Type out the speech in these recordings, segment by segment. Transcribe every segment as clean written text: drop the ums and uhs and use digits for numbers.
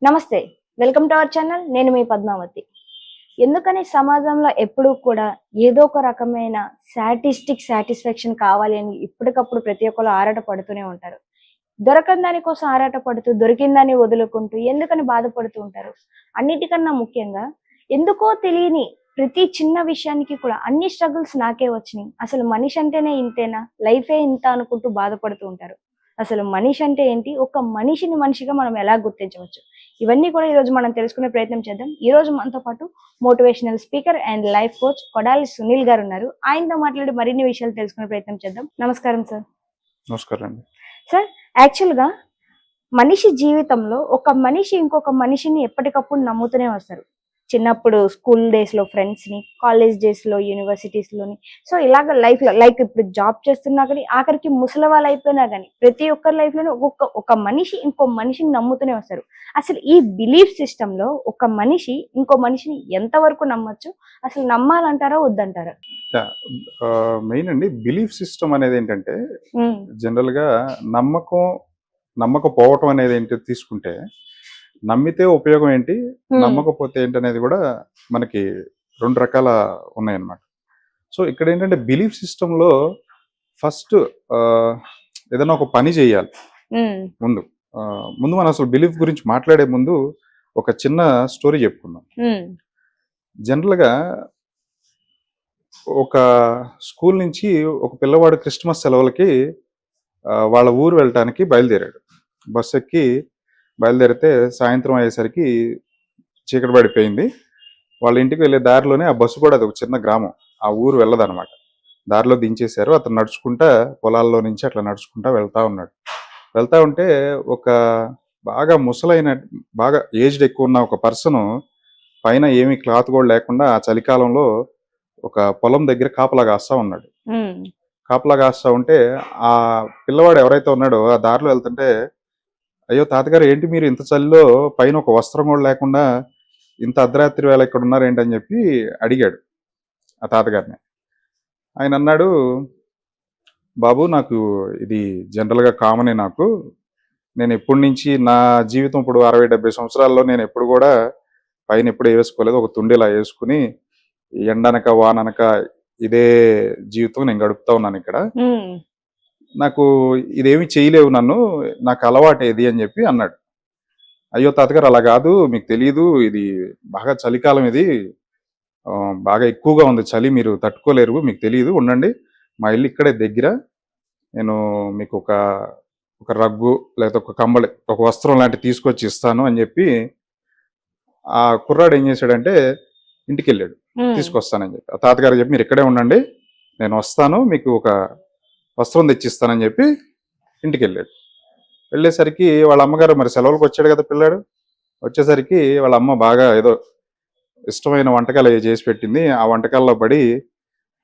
నమస్తే. Welcome to our channel. నేను మీ పద్మావతి. ఎందుకని సమాజంలో ఎప్పుడూ కూడా ఏదో ఒక రకమైన సాటిస్ఫాక్షన్ కావాలి అని ఇప్పటికప్పుడు ప్రతి ఒక్కళ్ళు ఆరాట పడుతూనే ఉంటారు. దొరకని దాని కోసం ఆరాట పడుతూ, దొరికిన దాన్ని వదులుకుంటూ ఎందుకని బాధపడుతూ ఉంటారు. అన్నిటికన్నా ముఖ్యంగా ఎందుకో తెలియని ప్రతి చిన్న విషయానికి కూడా అన్ని స్ట్రగుల్స్ నాకే వచ్చినాయి. అసలు మనిషి అంటేనే ఇంతేనా? లైఫే ఇంత అనుకుంటూ బాధపడుతూ ఉంటారు. అసలు మనిషి అంటే ఏంటి? ఒక మనిషిని మనిషిగా మనం ఎలా గుర్తించవచ్చు? ఇవన్నీ కూడా ఈరోజు మనం తెలుసుకునే ప్రయత్నం చేద్దాం. ఈరోజు మనతో పాటు motivational speaker and life coach Kodali Sunil గారు ఉన్నారు. ఆయనతో మాట్లాడి మరిన్ని విషయాలు తెలుసుకునే ప్రయత్నం చేద్దాం. నమస్కారం సార్. నమస్కారం అండి. సార్, యాక్చువల్‌గా మనిషి జీవితంలో ఒక మనిషి ఇంకొక మనిషిని ఎప్పటికప్పుడు నమ్ముతూనే వస్తారు. చిన్నప్పుడు స్కూల్ డేస్‌లో ఫ్రెండ్స్‌ని, కాలేజ్ డేస్‌లో యూనివర్సిటీస్‌లోని. సో, ఇలాగ లైఫ్‌లో లైక్ ఇప్పుడు జాబ్ చేస్తున్నా గాని, ఆఖరికి ముసలివాళ్ళు అయిపోయినా గాని, ప్రతి ఒక్కరి లైఫ్‌లోనూ ఒక మనిషి ఇంకో మనిషిని నమ్ముతూనే వస్తారు. అసలు ఈ బిలీఫ్ సిస్టమ్‌లో ఒక మనిషి ఇంకో మనిషిని ఎంత వరకు నమ్మొచ్చు? అసలు నమ్మాలంటారా? వద్దంటారా? మెయిన్ అండి బిలీఫ్ సిస్టమ్ అనేది ఏంటంటే హ్మ్. జనరల్‌గా నమ్మకపోవటం అనేది ఏంటి తీసుకుంటే, నమ్మితే ఉపయోగం ఏంటి? హ్మ్. నమ్మకపోతే ఏంటనేది కూడా మనకి 2 రకాల ఉన్నాయన్నమాట. సో, ఇక్కడేంటంటే బిలీఫ్ సిస్టమ్‌లో ఫస్ట్ ఏదైనా ఒక పని చేయాలి హ్మ్. ముందు. ముందు మనం అసలు బిలీఫ్ గురించి మాట్లాడే ముందు ఒక చిన్న స్టోరీ చెప్పుకుందాం. హ్మ్. జనరల్‌గా ఒక స్కూల్ నుంచి ఒక పిల్లవాడు క్రిస్టమస్ సెలవులకి వాళ్ళ ఊరు వెళ్ళటానికి బయలుదేరాడు. బస్సు ఎక్కి బయలుదేరితే సాయంత్రం అయ్యేసరికి చీకటి పడిపోయింది. వాళ్ళ ఇంటికి వెళ్ళే దారిలోనే ఆ బస్సు కూడా అది ఒక చిన్న గ్రామం. ఆ ఊరు వెళ్ళదనమాట. దారిలో దించేశారు. అతను నడుచుకుంటా పొలాల్లో నుంచి అట్లా నడుచుకుంటా వెళ్తా ఉన్నాడు. వెళ్తా ఉంటే ఒక బాగా ముసలైన బాగా ఏజ్డ్ ఎక్కువ ఉన్న ఒక పర్సను పైన ఏమీ క్లాత్ కూడా లేకుండా ఆ చలికాలంలో ఒక పొలం దగ్గర కాపలా కాస్తా ఉన్నాడు. హ్మ్. కాపలా కాస్తా ఉంటే ఆ పిల్లవాడు ఎవరైతే ఉన్నాడో ఆ దారిలో వెళ్తుంటే, అయ్యో తాతగారు ఏంటి మీరు ఇంత చలిలో పైన ఒక వస్త్రం కూడా లేకుండా ఇంత అర్ధరాత్రి వేళ ఇక్కడ ఉన్నారేంటి అని చెప్పి అడిగాడు ఆ తాతగారిని. ఆయన అన్నాడు, బాబు నాకు ఇది జనరల్గా కామనే నాకు. నేను ఎప్పటి నుంచి నా జీవితం ఇప్పుడు 60-70 సంవత్సరాల్లో నేను ఎప్పుడు కూడా పైన ఎప్పుడు వేసుకోలేదు. ఒక తుండిలా వేసుకుని ఎండనక వాననక ఇదే జీవితం నేను గడుపుతా ఉన్నాను ఇక్కడ. హ్మ్. నాకు ఇదేమి చేయలేవు నన్ను, నాకు అలవాటేది అని చెప్పి అన్నాడు. అయ్యో తాతగారు అలా కాదు, మీకు తెలియదు, ఇది బాగా చలికాలం ఇది, బాగా ఎక్కువగా ఉంది చలి, మీరు తట్టుకోలేరు, మీకు తెలియదు, ఉండండి, మా ఇల్లు ఇక్కడే దగ్గర, నేను మీకు ఒక ఒక రగ్గు లేకపోతే ఒక కంబళి ఒక వస్త్రం లాంటివి తీసుకొచ్చి ఇస్తాను అని చెప్పి ఆ కుర్రాడు ఏం చేశాడంటే ఇంటికి వెళ్ళాడు. హ్మ్. తీసుకొస్తానని చెప్పి ఆ తాతగారు చెప్పి మీరు ఇక్కడే ఉండండి, నేను వస్తాను, మీకు ఒక వస్త్రం తెచ్చిస్తానని చెప్పి ఇంటికి వెళ్ళాడు. వెళ్ళేసరికి వాళ్ళ అమ్మగారు మరి సెలవులకు వచ్చాడు కదా పిల్లాడు, వచ్చేసరికి వాళ్ళ అమ్మ బాగా ఏదో ఇష్టమైన వంటకాలు అవి చేసి పెట్టింది. ఆ వంటకాల్లో పడి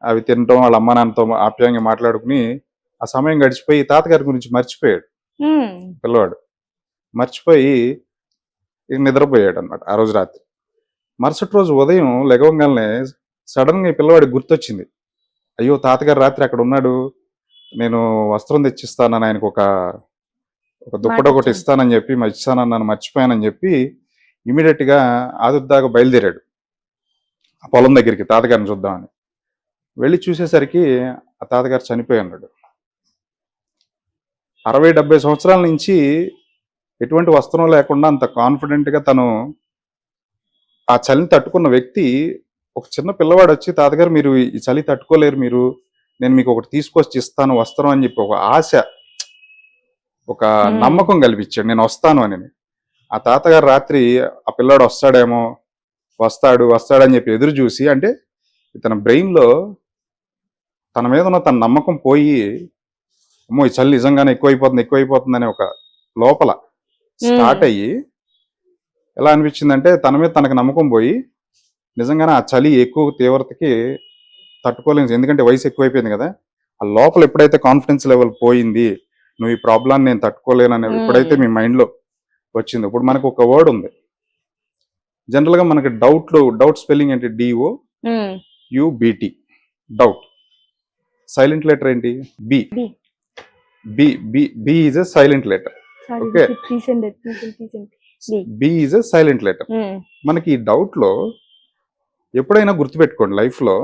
అవి తినటం, వాళ్ళ అమ్మ నాన్నతో ఆప్యాయంగా మాట్లాడుకుని ఆ సమయం గడిచిపోయి తాతగారి గురించి మర్చిపోయాడు హ్మ్. పిల్లవాడు. మర్చిపోయి ఇక నిద్రపోయాడు అనమాట ఆ రోజు రాత్రి. మరుసటి రోజు ఉదయం లెగవగానే సడన్ గా ఈ పిల్లవాడికి గుర్తొచ్చింది, అయ్యో తాతగారు రాత్రి అక్కడ ఉన్నాడు, నేను వస్త్రం తెచ్చిస్తానని ఆయనకు ఒక ఒక దుప్పట ఒకటి మాటిచ్చాను. ఇస్తానని చెప్పి ఇస్తానన్నాను, మర్చిపోయానని చెప్పి ఇమీడియట్ గా ఆదుర్దాగా బయలుదేరాడు ఆ పొలం దగ్గరికి తాతగారిని చూద్దామని. వెళ్ళి చూసేసరికి ఆ తాతగారు చనిపోయి ఉన్నాడు. 60-70 సంవత్సరాల నుంచి ఎటువంటి వస్త్రం లేకుండా అంత కాన్ఫిడెంట్ గా తను ఆ చలిని తట్టుకున్న వ్యక్తి, ఒక చిన్న పిల్లవాడు వచ్చి తాతగారు మీరు ఈ చలి తట్టుకోలేరు మీరు, నేను మీకు ఒకటి తీసుకొచ్చి ఇస్తాను వస్త్రం అని చెప్పి ఒక ఆశ, ఒక హ్మ్. నమ్మకం కల్పించాడు నేను వస్తాను అని. ఆ తాతగారు రాత్రి ఆ పిల్లాడు వస్తాడేమో, వస్తాడని చెప్పి ఎదురు చూసి, అంటే తన బ్రెయిన్ లో తన మీద ఉన్న తన నమ్మకం పోయి, అమ్మో ఈ చలి నిజంగానే ఎక్కువైపోతుంది అనే ఒక లోపల హ్మ్. స్టార్ట్ అయ్యి ఎలా అనిపించిందంటే తన మీద తనకు నమ్మకం పోయి నిజంగానే ఆ చలి ఎక్కువ తీవ్రతకి తట్టుకోలేను, ఎందుకంటే వయసు ఎక్కువైపోయింది కదా. ఆ లోపల ఎప్పుడైతే కాన్ఫిడెన్స్ లెవెల్ పోయింది, నువ్వు ఈ ప్రాబ్లాన్ని నేను తట్టుకోలేను అని ఎప్పుడైతే హ్మ్. మీ మైండ్లో వచ్చింది, ఇప్పుడు మనకు ఒక వర్డ్ ఉంది జనరల్గా మనకి డౌట్ స్పెల్లింగ్ ఏంటి, hmm. DOUBT, doubt. Silent letter ఏంటి, B. B. B is a silent letter. Sorry, okay, తీసేయండి. తీసేయండి. B is a silent letter. మనకి ఈ డౌట్ లో ఎప్పుడైనా గుర్తుపెట్టుకోండి, లైఫ్ లో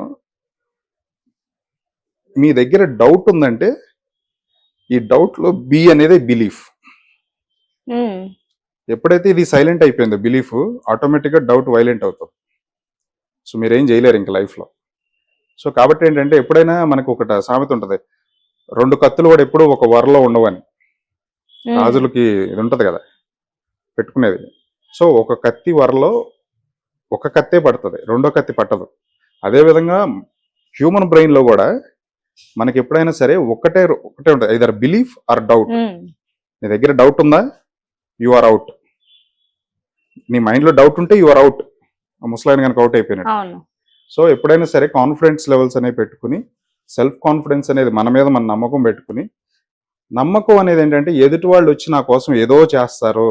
మీ దగ్గర డౌట్ ఉందంటే ఈ డౌట్ లో బి అనేది బిలీఫ్. ఎప్పుడైతే ఇది సైలెంట్ అయిపోయిందో బిలీఫ్, ఆటోమేటిక్ గా డౌట్ వైలెంట్ అవుతుంది. సో మీరేం చేయలేరు ఇంకా లైఫ్ లో. సో కాబట్టి ఏంటంటే ఎప్పుడైనా మనకు ఒకట సామెత ఉంటది, 2 కత్తులు కూడా ఎప్పుడు ఒక వరలో ఉండవని. రాజులకి ఇది ఉంటది కదా పెట్టుకునేది. సో ఒక కత్తి వరలో ఒక కత్తే పడుతుంది, రెండో కత్తి పట్టదు. అదేవిధంగా హ్యూమన్ బ్రెయిన్ లో కూడా మనకి ఎప్పుడైనా సరే ఒకటే ఉంటుంది, ఐదర్ బిలీఫ్ ఆర్ డౌట్. నీ దగ్గర డౌట్ ఉందా, యు ఆర్ అవుట్. నీ మైండ్ లో డౌట్ ఉంటే యు ఆర్ అవుట్. ముసలాయన కనుక అవుట్ అయిపోయినట్టు. సో ఎప్పుడైనా సరే కాన్ఫిడెన్స్ లెవెల్స్ అనేవి పెట్టుకుని, సెల్ఫ్ కాన్ఫిడెన్స్ అనేది మన మీద మన నమ్మకం పెట్టుకుని, నమ్మకం అనేది ఏంటంటే ఎదుటి వాళ్ళు వచ్చి నా కోసం ఏదో చేస్తారు,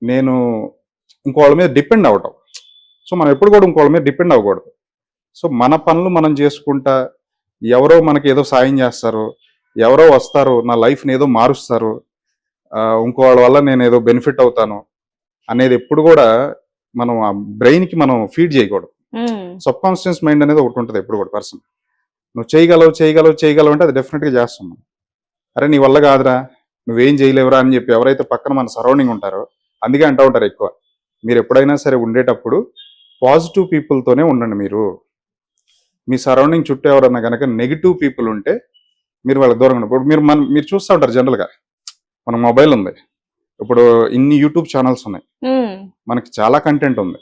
నేను ఇంకోళ్ళ మీద డిపెండ్ అవటం. సో మనం ఎప్పుడు కూడా ఇంకోళ్ళ మీద డిపెండ్ అవ్వకూడదు. సో మన పనులు మనం చేసుకుంటా, ఎవరో మనకి ఏదో సాయం చేస్తారు, ఎవరో వస్తారు నా లైఫ్ని ఏదో మారుస్తారు, ఇంకో వాళ్ళ వల్ల నేను ఏదో బెనిఫిట్ అవుతాను అనేది ఎప్పుడు కూడా మనం ఆ బ్రెయిన్కి మనం ఫీడ్ చేయకూడదు. సబ్ కాన్షియస్ మైండ్ అనేది ఒకటి ఉంటుంది ఎప్పుడు కూడా పర్సన్. నువ్వు చేయగలవు అంటే అది డెఫినెట్గా చేస్తాం. అరే నీ వల్ల కాదురా, నువ్వేం చేయలేవురా అని చెప్పి ఎవరైతే పక్కన మన సరౌండింగ్ ఉంటారో, అందుకే అంటూ ఉంటారు ఎక్కువ, మీరు ఎప్పుడైనా సరే ఉండేటప్పుడు పాజిటివ్ పీపుల్తోనే ఉండండి. మీ సరౌండింగ్ చుట్టూ ఎవరన్నా కనుక నెగిటివ్ పీపుల్ ఉంటే మీరు వాళ్ళకి దూరంగా ఇప్పుడు మీరు చూస్తూ ఉంటారు జనరల్గా, మన మొబైల్ ఉంది, ఇప్పుడు ఇన్ని యూట్యూబ్ ఛానల్స్ ఉన్నాయి, మనకి చాలా కంటెంట్ ఉంది.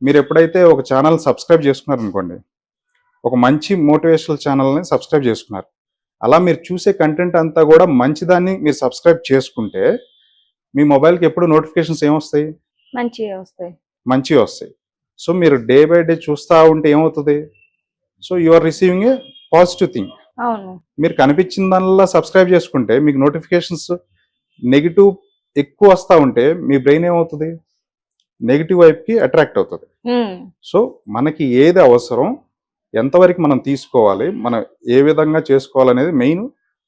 మీరు ఎప్పుడైతే ఒక ఛానల్ సబ్స్క్రైబ్ చేసుకున్నారు అనుకోండి, ఒక మంచి మోటివేషనల్ ఛానల్ని సబ్స్క్రైబ్ చేసుకున్నారు, అలా మీరు చూసే కంటెంట్ అంతా కూడా మంచిదాన్ని మీరు సబ్స్క్రైబ్ చేసుకుంటే మీ మొబైల్కి ఎప్పుడు నోటిఫికేషన్స్ ఏమొస్తాయి, మంచిగా వస్తాయి. సో మీరు డే బై డే చూస్తూ ఉంటే ఏమవుతుంది, so you are receiving a positive thing. మీరు కనిపించిన దానిలో సబ్స్క్రైబ్ చేసుకుంటే మీకు నోటిఫికేషన్స్ నెగిటివ్ ఎక్కువ వస్తూ ఉంటే మీ బ్రెయిన్ ఏమవుతుంది, నెగిటివ్ వైపుకి అట్రాక్ట్ అవుతుంది. సో మనకి ఏది అవసరం, ఎంతవరకు మనం తీసుకోవాలి, మనం ఏ విధంగా చేసుకోవాలనేది మెయిన్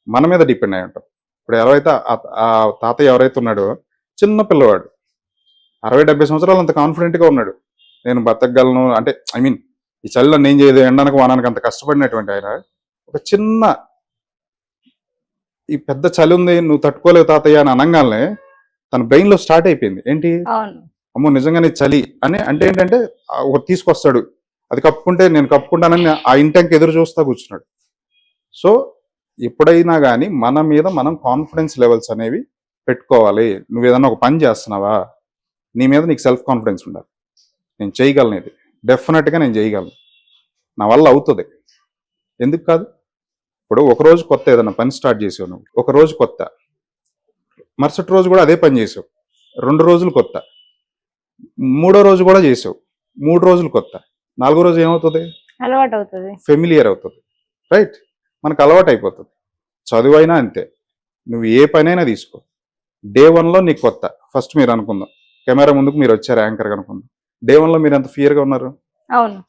మన మీద డిపెండ్ అయి ఉంటుంది. ఇప్పుడు ఎవరైతే ఆ తాతయ్య ఎవరైతే ఉన్నాడో, చిన్న పిల్లవాడు 60-70 సంవత్సరాలు అంత కాన్ఫిడెంట్గా ఉన్నాడు, నేను బతకగలను అంటే, ఐ మీన్ ఈ చలిలో నేను చేయదు, ఎండనకు వానానికి అంత కష్టపడినటువంటి ఆయన ఒక చిన్న, ఈ పెద్ద చలి ఉంది నువ్వు తట్టుకోలేవు తాతయ్య అని అనగానే తన బ్రెయిన్ లో స్టార్ట్ అయిపోయింది ఏంటి, అమ్మో నిజంగానే చలి అని. అంటే ఏంటంటే ఒకటి తీసుకొస్తాడు, అది కప్పుకుంటే నేను కప్పుకుంటానని ఆ ఇంటెంక్ ఎదురు చూస్తా కూర్చున్నాడు. సో ఎప్పుడైనా కానీ మన మీద మనం కాన్ఫిడెన్స్ లెవెల్స్ అనేవి పెట్టుకోవాలి. నువ్వు ఏదన్నా ఒక పని చేస్తున్నావా, నీ మీద నీకు సెల్ఫ్ కాన్ఫిడెన్స్ ఉండాలి. నేను చేయగలను, ఇది డెఫినెట్గా నేను చేయగలను, నా వల్ల అవుతుంది, ఎందుకు కాదు. ఇప్పుడు ఒకరోజు కొత్త ఏదన్నా పని స్టార్ట్ చేసావు నువ్వు, ఒక రోజు కొత్త, మరుసటి రోజు కూడా అదే పని చేసావు, 2 రోజులు కొత్త, 3వ రోజు కూడా చేసావు, 3 రోజులు కొత్త, 4వ రోజు ఏమవుతుంది, అలవాటు అవుతుంది, ఫెమిలియర్ అవుతుంది, రైట్, మనకు అలవాటు అయిపోతుంది. చదువు అయినా అంతే, నువ్వు ఏ పనైనా తీసుకో, డే 1లో నీకు కొత్త. ఫస్ట్ మీరు అనుకుందాం, కెమెరా ముందుకు మీరు వచ్చారు యాంకర్ అనుకుందాం, డే 1లో మీరు ఎంత ఫియర్గా ఉన్నారు. అవును.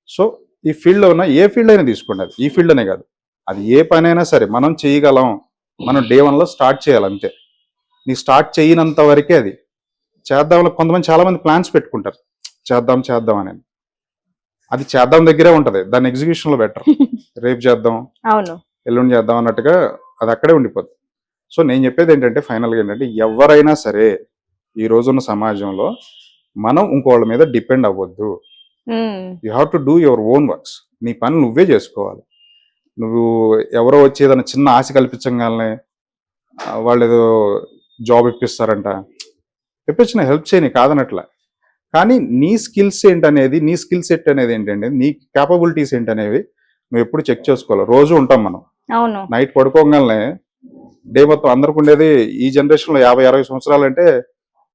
సో ఈ ఫీల్డ్లో ఉన్న ఏ ఫీల్డ్ అయినా తీసుకోండి, అది ఈ ఫీల్డ్ అనే కాదు, అది ఏ పనైనా సరే మనం చేయగలం, మనం డే 1లో స్టార్ట్ చేయాలి అంతే. నీ స్టార్ట్ చేయనంత వరకే అది చేద్దాం. కొంతమంది చాలా మంది ప్లాన్స్ పెట్టుకుంటారు, చేద్దాం అని, అది చేద్దాం దగ్గరే ఉంటది, దాన్ని ఎగ్జిక్యూషన్ లో బెటర్. రేపు చేద్దాం, ఎల్లుండి చేద్దాం అన్నట్టుగా అది అక్కడే ఉండిపోద్ది. సో నేను చెప్పేది ఏంటంటే ఫైనల్గా ఏంటంటే, ఎవరైనా సరే ఈ రోజున్న సమాజంలో మనం ఇంకోళ్ళ మీద డిపెండ్ అవ్వద్దు. You have to do your own works. నీ పని నువ్వే చేసుకోవాలి. నువ్వు ఎవరో వచ్చి ఏదైనా చిన్న ఆశ కల్పించగానే వాళ్ళు ఏదో జాబ్ ఇప్పిస్తారంట, ఇప్పించిన హెల్ప్ చేయని కాదనట్ల, కానీ నీ స్కిల్స్ ఏంటనేది, నీ స్కిల్ సెట్ అనేది ఏంటంటే, నీ క్యాపబిలిటీస్ ఏంటనేవి నువ్వు ఎప్పుడు చెక్ చేసుకోవాలి. రోజు ఉంటాం మనం, నైట్ పడుకోగానే డే మొత్తం అందరికి ఉండేది ఈ జనరేషన్ లో 50-60 సంవత్సరాలు అంటే,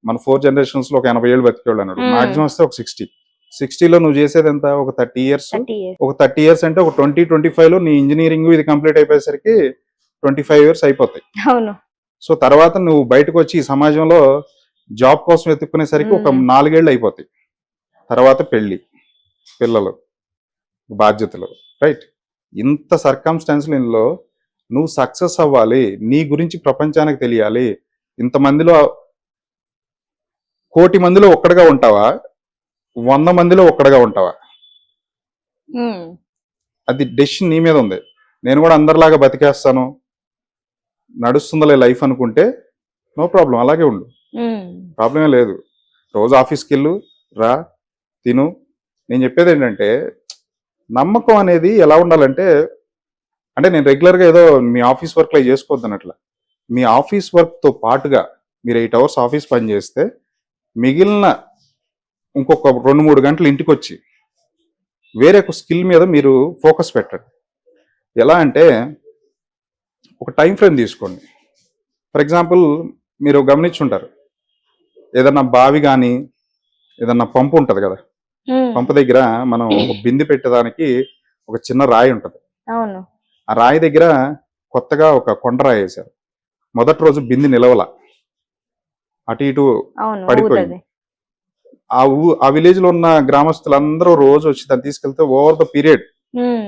మన 4 generations లో ఒక 80 ఏళ్ళు బతికేవాళ్ళు అన్నాడు, మాక్సిమం వస్తే ఒక 60లో నువ్వు చేసేది ఎంత, ఒక 30 years. ఒక 30 years అంటే ఒక 20-25లో నీ ఇంజనీరింగ్ ఇది కంప్లీట్ అయిపోయేసరికి 25 years అయిపోతాయి. సో తర్వాత నువ్వు బయటకు వచ్చి ఈ సమాజంలో జాబ్ కోసం వెతుక్కునేసరికి ఒక 4 ఏళ్ళు అయిపోతాయి. తర్వాత పెళ్లి, పిల్లలు, బాధ్యతలు, రైట్. ఇంత సర్కమ్స్టాన్స్లో నువ్వు సక్సెస్ అవ్వాలి, నీ గురించి ప్రపంచానికి తెలియాలి, ఇంతమందిలో కోటి మందిలో ఒక్కడిగా ఉంటావా, 100 మందిలో ఒక్కడిగా ఉంటావా? ఉమ్, అది డెసిషన్ నీ మీద ఉంది. నేను కూడా అందరిలాగా బతికేస్తాను, నడుస్తుందిలే లైఫ్ అనుకుంటే నో ప్రాబ్లం, అలాగే ఉండు, ఉమ్, ప్రాబ్లమే లేదు. రోజు ఆఫీస్కి వెళ్ళు, రా, తిను. నేను చెప్పేది ఏంటంటే నమ్మకం అనేది ఎలా ఉండాలంటే, అంటే నేను రెగ్యులర్గా ఏదో మీ ఆఫీస్ వర్క్లో చేసుకోవద్దు అన్నట్ల. మీ ఆఫీస్ వర్క్తో పాటుగా మీరు 8 అవర్స్ ఆఫీస్ పని చేస్తే మిగిలిన ఇంకొక 2-3 గంటలు ఇంటికి వచ్చి వేరే ఒక స్కిల్ మీద మీరు ఫోకస్ పెట్టండి. ఎలా అంటే ఒక టైం ఫ్రేమ్ తీసుకోండి. ఫర్ ఎగ్జాంపుల్ మీరు గమనించుంటారు, ఏదన్నా బావి కానీ ఏదన్నా పంపు ఉంటుంది కదా, ఉమ్, పంపు దగ్గర మనం ఒక బిందె పెట్టడానికి ఒక చిన్న రాయి ఉంటుంది. అవును. ఆ రాయి దగ్గర కొత్తగా ఒక కొండ రాయి వేశారు. మొదటి రోజు బిందె నిలవల, అటు ఇటు అవును, పడిపోయింది. ఊగుతది. ఆ విలేజ్ లో ఉన్న గ్రామస్తులందరూ రోజు వచ్చి దాన్ని తీసుకెళ్తే ఓవర్ ద పీరియడ్ ఉమ్,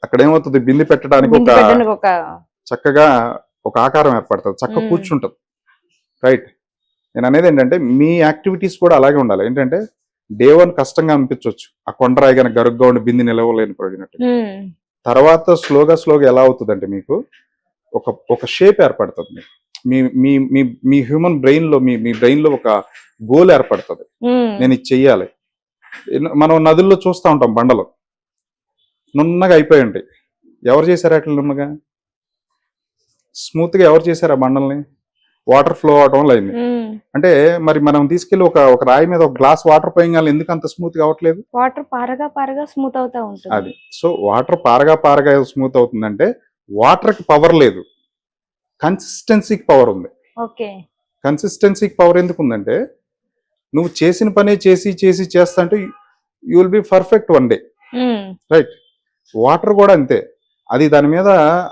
అక్కడ ఏమవుతుంది, బిందె పెట్టడానికి బింది ఒక పెట్టడానికి ఒక చక్కగా ఒక ఆకారం ఏర్పడుతుంది, చక్కగా ఉమ్, కూర్చుంటుంది. రైట్. నేను అనేది ఏంటంటే మీ యాక్టివిటీస్ కూడా అలాగే ఉండాలి. ఏంటంటే డే 1 కష్టంగా అనిపించవచ్చు, ఆ కొండరాయి కానీ గరుగ్గా ఉండి బింది నిలవలేని పడినట్టు. ఉమ్, తర్వాత స్లోగా ఎలా అవుతుందంటే మీకు ఒక ఒక షేప్ ఏర్పడుతుంది. మీ మీ మీ మీ హ్యూమన్ బ్రెయిన్ లో మీ బ్రెయిన్ లో ఒక గోల్ ఏర్పడుతుంది, ఉమ్, నేను ఇది చెయ్యాలి. మనం నదుల్లో చూస్తూ ఉంటాం, బండలు నున్నగా అయిపోయి ఉంటాయి. ఎవరు చేశారు అట్లా నున్నగా స్మూత్ గా? ఎవరు చేశారు ఆ బండల్ని? వాటర్ ఫ్లో అవడం వల్ల అయింది. ఉమ్. అంటే మరి మనం తీసుకెళ్లి ఒక రాయి మీద ఒక గ్లాస్ వాటర్ పోయంగానే ఎందుకు అంత స్మూత్ గా అవ్వట్లేదు? వాటర్ పారగా పారగా స్మూత్ అవుతా ఉంటుంది. అది. సో వాటర్ పారగా స్మూత్ అవుతుందంటే వాటర్ కి పవర్ లేదు, కన్సిస్టెన్సీకి పవర్ ఉంది. ఓకే. కన్సిస్టెన్సీకి పవర్ ఎందుకు ఉందంటే నువ్వు చేసిన పనే చేస్తా అంటే you will be perfect one day. Um, right. Water కూడా అంతే. అది దాని మీద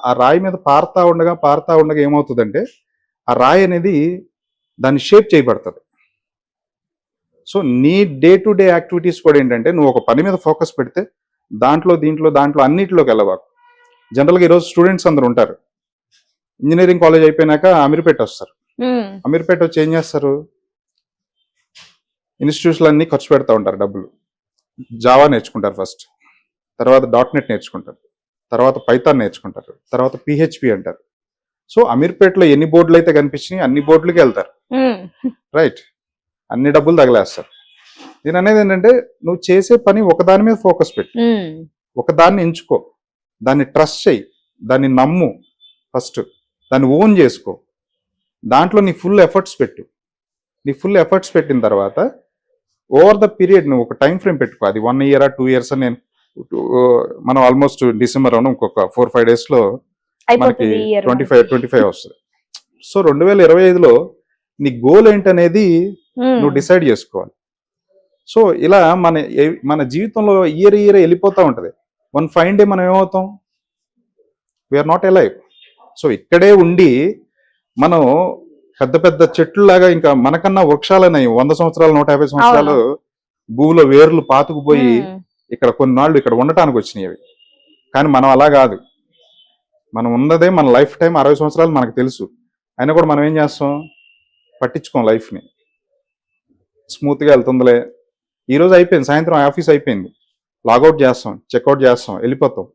ఆ రాయి మీద పారుతా ఉండగా ఏమవుతుందంటే ఆ రాయి అనేది దాన్ని షేప్ చేయబడుతుంది. సో నీ డే టు డే యాక్టివిటీస్ కూడా ఏంటంటే నువ్వు ఒక పని మీద ఫోకస్ పెడితే దీంట్లో అన్నిటిలోకి వెళ్ళబాకు. జనరల్గా ఈరోజు స్టూడెంట్స్ అందరూ ఉంటారు, ఇంజనీరింగ్ కాలేజ్ అయిపోయినాక అమీర్పేట వస్తారు. ఉమ్, అమీర్పేట వచ్చి ఏం చేస్తారు, ఇన్స్టిట్యూషన్లు అన్ని ఖర్చు పెడతా ఉంటారు డబ్బులు. జావా నేర్చుకుంటారు ఫస్ట్, తర్వాత .NET నేర్చుకుంటారు, తర్వాత పైథాన్ నేర్చుకుంటారు, తర్వాత PHP అంటారు. సో అమీర్పేటలో ఎన్ని బోర్డులు అయితే కనిపించినాయి అన్ని బోర్డులకి వెళ్తారు. ఉమ్, రైట్. అన్ని డబ్బులు తగలేస్తారు. నేను అనేది ఏంటంటే నువ్వు చేసే పని ఒకదాని మీద ఫోకస్ పెట్టు, ఉమ్, ఒకదాన్ని ఎంచుకో, దాన్ని ట్రస్ట్ చేయి, దాన్ని నమ్ము ఫస్ట్, దాన్ని ఓన్ చేసుకో, దాంట్లో నీ ఫుల్ ఎఫర్ట్స్ పెట్టు. నీ ఫుల్ ఎఫర్ట్స్ పెట్టిన తర్వాత ఓవర్ ద పీరియడ్ నువ్వు ఒక టైం ఫ్రేమ్ పెట్టుకో. అది 1 year 2 years అని. మనం ఆల్మోస్ట్ డిసెంబర్ ఇంకొక 4-5 days లో మనకి అయిపోతుంది ఈ ఇయర్ 25 వస్తుంది. సో 2025లో నీ గోల్ ఏంటనేది నువ్వు డిసైడ్ చేసుకోవాలి. సో ఇలా మన జీవితంలో ఇయర్ వెళ్ళిపోతూ ఉంటది. వన్ ఫైన్ డే మనం ఏమవుతాం, వీఆర్ నాట్ అలైవ్. సో ఇక్కడే ఉండి మనం పెద్ద పెద్ద చెట్లులాగా, ఇంకా మనకన్నా వృక్షాలన్నాయి 100 సంవత్సరాలు 150 సంవత్సరాలు భూమిలో వేర్లు పాతుకుపోయి ఇక్కడ కొన్నాళ్ళు ఇక్కడ ఉండటానికి వచ్చినాయి అవి. కానీ మనం అలా కాదు. మనం ఉన్నదే మన లైఫ్ టైం 60 సంవత్సరాలు మనకు తెలుసు. అయినా కూడా మనం ఏం చేస్తాం, పట్టించుకోం లైఫ్ని. స్మూత్గా వెళ్తుందిలే, ఈరోజు అయిపోయింది, సాయంత్రం ఆఫీస్ అయిపోయింది, లాగౌట్ చేస్తాం, చెక్అవుట్ చేస్తాం, వెళ్ళిపోతాం,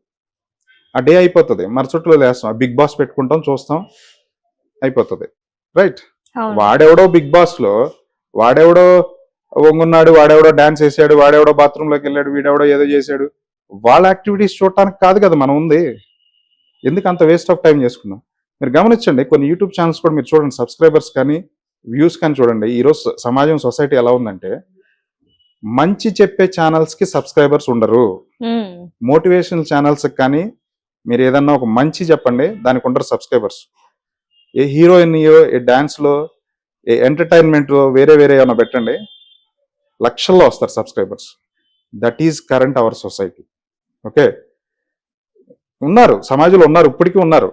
ఆ డే అయిపోతుంది. మరుసట్లో లేస్తాం, బిగ్ బాస్ పెట్టుకుంటాం, చూస్తాం, అయిపోతుంది. రైట్. వాడెవడో బిగ్ బాస్ లో వాడెవడో వంగున్నాడు, వాడెవడో డాన్స్ వేసాడు, వాడెవడో బాత్రూంలోకి వెళ్ళాడు, వీడెవడో ఏదో చేశాడు, వాళ్ళ యాక్టివిటీస్ చూడటానికి కాదు కదా మనం ఉంది. ఎందుకు అంత వేస్ట్ ఆఫ్ టైం చేసుకున్నాం? మీరు గమనించండి, కొన్ని యూట్యూబ్ ఛానల్స్ కూడా మీరు చూడండి, సబ్స్క్రైబర్స్ కానీ వ్యూస్ కానీ చూడండి. ఈరోజు సమాజం సొసైటీ ఎలా ఉందంటే మంచి చెప్పే ఛానల్స్ కి సబ్స్క్రైబర్స్ ఉండరు, మోటివేషనల్ ఛానల్స్ కానీ మీరు ఏదన్నా ఒక మంచి చెప్పండి దానికి ఉండరు సబ్స్క్రైబర్స్. ఏ హీరోయిన్, ఏ డాన్స్ లో, ఏ ఎంటర్టైన్మెంట్ వేరే ఏమైనా పెట్టండి, లక్షల్లో వస్తారు subscribers. That is current our society. Okay. ఉన్నారు, సమాజంలో ఉన్నారు, ఇప్పటికీ ఉన్నారు.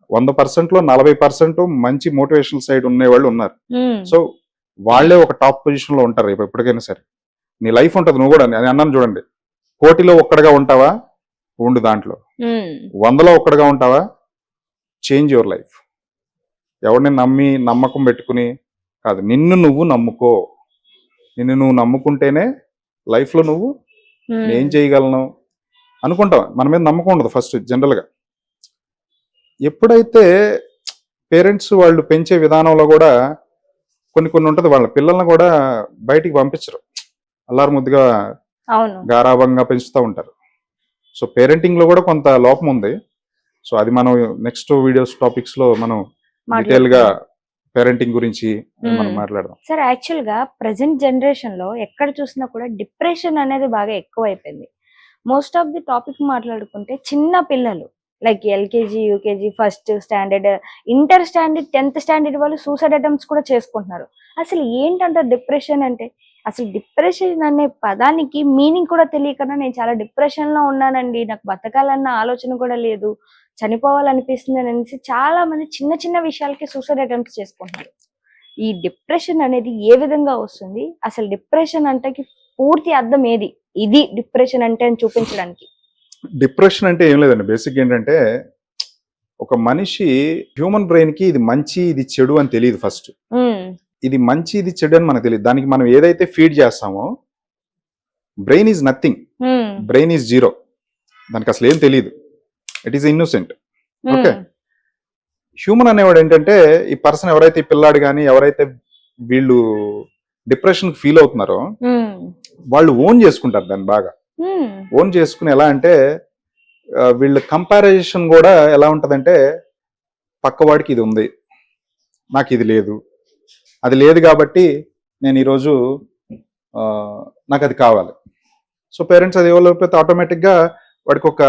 100%లో 40% మంచి మోటివేషనల్ సైడ్ ఉండేవాళ్ళు ఉన్నారు. సో వాళ్ళే ఒక టాప్ పొజిషన్ లో ఉంటారు ఎప్పటికైనా సరే. నీ లైఫ్ ఉంటుంది, నువ్వు కూడా నేను అన్నాను చూడండి, కోటిలో ఒక్కడిగా ఉంటావా, ఉండు దాంట్లో. 100లో ఒక్కడిగా ఉంటావా, చేంజ్ యువర్ లైఫ్. ఎవరిని నమ్మి నమ్మకం పెట్టుకుని కాదు, నిన్ను నువ్వు నమ్ముకో. నిన్ను నువ్వు నమ్ముకుంటేనే లైఫ్లో నువ్వు ఉమ్, నేను చేయగలను అనుకుంటాం. మన మీద నమ్మకం ఉండదు ఫస్ట్ జనరల్గా. ఎప్పుడైతే పేరెంట్స్ వాళ్ళు పెంచే విధానంలో కూడా కొన్ని కొన్ని ఉంటుంది, వాళ్ళ పిల్లల్ని కూడా బయటికి పంపించరు, అల్లారు ముద్దుగా అవును. గారాబంగా పెంచుతూ ఉంటారు. సో పేరెంటింగ్లో కూడా కొంత లోపం ఉంది. సో అది మనం నెక్స్ట్ వీడియోస్ టాపిక్స్లో మనం డీటెయిల్గా పేరెంటింగ్ గురించి మనం మాట్లాడదాం. సార్ యాక్చువల్ గా ప్రజెంట్ జనరేషన్ లో ఎక్కడ చూసినా కూడా డిప్రెషన్ అనేది బాగా ఎక్కువ అయిపోయింది. మోస్ట్ ఆఫ్ ది టాపిక్ మాట్లాడుకుంటే చిన్న పిల్లలు like LKG, UKG, first standard, inter standard, 10th standard వాళ్ళు సూసైడ్ అటెంప్ట్స్ కూడా చేసుకుంటున్నారు. అసలు ఏంటంటారు డిప్రెషన్ అంటే? అసలు డిప్రెషన్ అనే పదానికి మీనింగ్ కూడా తెలియకుండా నేను చాలా డిప్రెషన్ లో ఉన్నానండి, నాకు బతకాలన్న ఆలోచన కూడా లేదు, చనిపోవాలనిపిస్తుంది అనేసి చాలా మంది చిన్న చిన్న విషయాలకి సూసైడ్ అటెంప్ట్స్ చేసుకుంటున్నారు. ఈ డిప్రెషన్ అనేది ఏ విధంగా వస్తుంది? అసలు డిప్రెషన్ అంటే పూర్తి అర్థం ఏది? ఇది డిప్రెషన్ అంటే అని చూపించడానికి. డిప్రెషన్ అంటే ఏం లేదండి, బేసిక్ ఏంటంటే ఒక మనిషి హ్యూమన్ బ్రెయిన్ కి ఇది మంచి ఇది చెడు అని తెలియదు ఫస్ట్. ఇది మంచి ఇది చెడు అని మనకు తెలియదు. దానికి మనం ఏదైతే ఫీడ్ చేస్తామో, brain is nothing, brain is zero, దానికి అసలు ఏం తెలియదు, it is innocent. Okay, human అనేవాడు ఏంటంటే ఈ పర్సన్ ఎవరైతే ఈ పిల్లాడు కానీ ఎవరైతే వీళ్ళు డిప్రెషన్ ఫీల్ అవుతున్నారో వాళ్ళు ఓన్ చేసుకుంటారు దాన్ని బాగా. ఓన్ చేసుకుని ఎలా అంటే వీళ్ళ కంపారిజన్ కూడా ఎలా ఉంటుందంటే పక్కవాడికి ఇది ఉంది, నాకు ఇది లేదు, అది లేదు కాబట్టి నేను ఈరోజు నాకు అది కావాలి. సో పేరెంట్స్ అది ఎవరైతే ఆటోమేటిక్గా వాడికి ఒక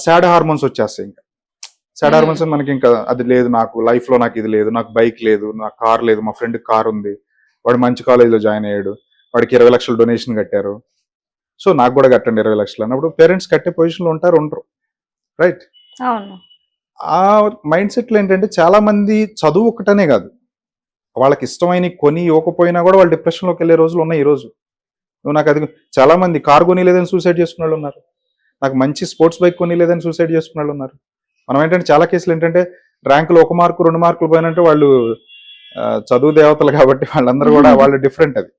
సాడ్ హార్మోన్స్ వచ్చేస్తాయి. ఇంకా సాడ్ హార్మోన్స్ మనకి ఇంకా అది లేదు, నాకు లైఫ్లో నాకు ఇది లేదు, నాకు బైక్ లేదు, నాకు కార్ లేదు, మా ఫ్రెండ్ కార్ ఉంది, వాడు మంచి కాలేజీలో జాయిన్ అయ్యాడు, వాడికి 20 లక్షలు డొనేషన్ కట్టారు, సో నాకు కూడా కట్టండి 20 లక్షలు అన్నప్పుడు పేరెంట్స్ కట్టే పొజిషన్లో ఉండరు, రైట్? అవును. ఆ మైండ్ సెట్లు ఏంటంటే చాలా మంది చదువు ఒకటనే కాదు, వాళ్ళకి ఇష్టమైన కొని ఇవ్వకపోయినా కూడా వాళ్ళు డిప్రెషన్లోకి వెళ్ళే రోజులు ఉన్నాయి. ఈ రోజు నువ్వు నాకు అది, చాలా మంది కార్ కొనిలేదని సూసైడ్ చేసుకున్న వాళ్ళు ఉన్నారు, నాకు మంచి స్పోర్ట్స్ బైక్ కొనిలేదని సూసైడ్ చేసుకున్న వాళ్ళు ఉన్నారు. మనం ఏంటంటే చాలా కేసులు ఏంటంటే ర్యాంకులు 1 మార్కు 2 మార్కులు పోయినంటే వాళ్ళు చదువు దేవతలు కాబట్టి వాళ్ళందరూ కూడా వాళ్ళు డిఫరెంట్. అది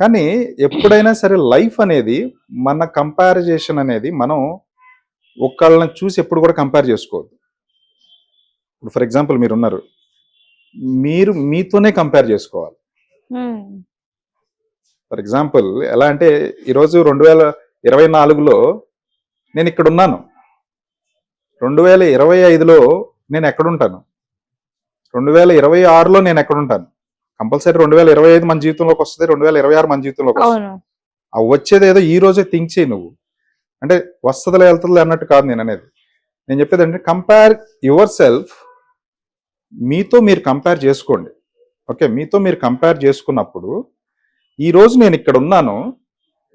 కానీ ఎప్పుడైనా సరే లైఫ్ అనేది మన కంపారిజేషన్ అనేది మనం ఒకళ్ళని చూసి ఎప్పుడు కూడా కంపేర్ చేసుకోవద్దు. ఇప్పుడు ఫర్ ఎగ్జాంపుల్ మీరు ఉన్నారు, మీరు మీతోనే కంపేర్ చేసుకోవాలి. ఫర్ ఎగ్జాంపుల్ ఎలా అంటే ఈరోజు 2024లో నేను ఇక్కడ ఉన్నాను, 2025లో నేను ఎక్కడుంటాను, 2026లో నేను ఎక్కడుంటాను. కంపల్సరీ 2025 మన జీవితంలోకి వస్తుంది, 2026 మన జీవితంలోకి వస్తుంది. ఆ వచ్చేది ఏదో ఈ రోజే థింక్ చేయి నువ్వు, అంటే వస్తుందిలే వెళ్తుందిలే అన్నట్టు కాదు నేను అనేది. నేను చెప్పేది అంటే కంపేర్ యువర్ సెల్ఫ్, మీతో మీరు కంపేర్ చేసుకోండి. ఓకే, మీతో మీరు కంపేర్ చేసుకున్నప్పుడు ఈ రోజు నేను ఇక్కడ ఉన్నాను,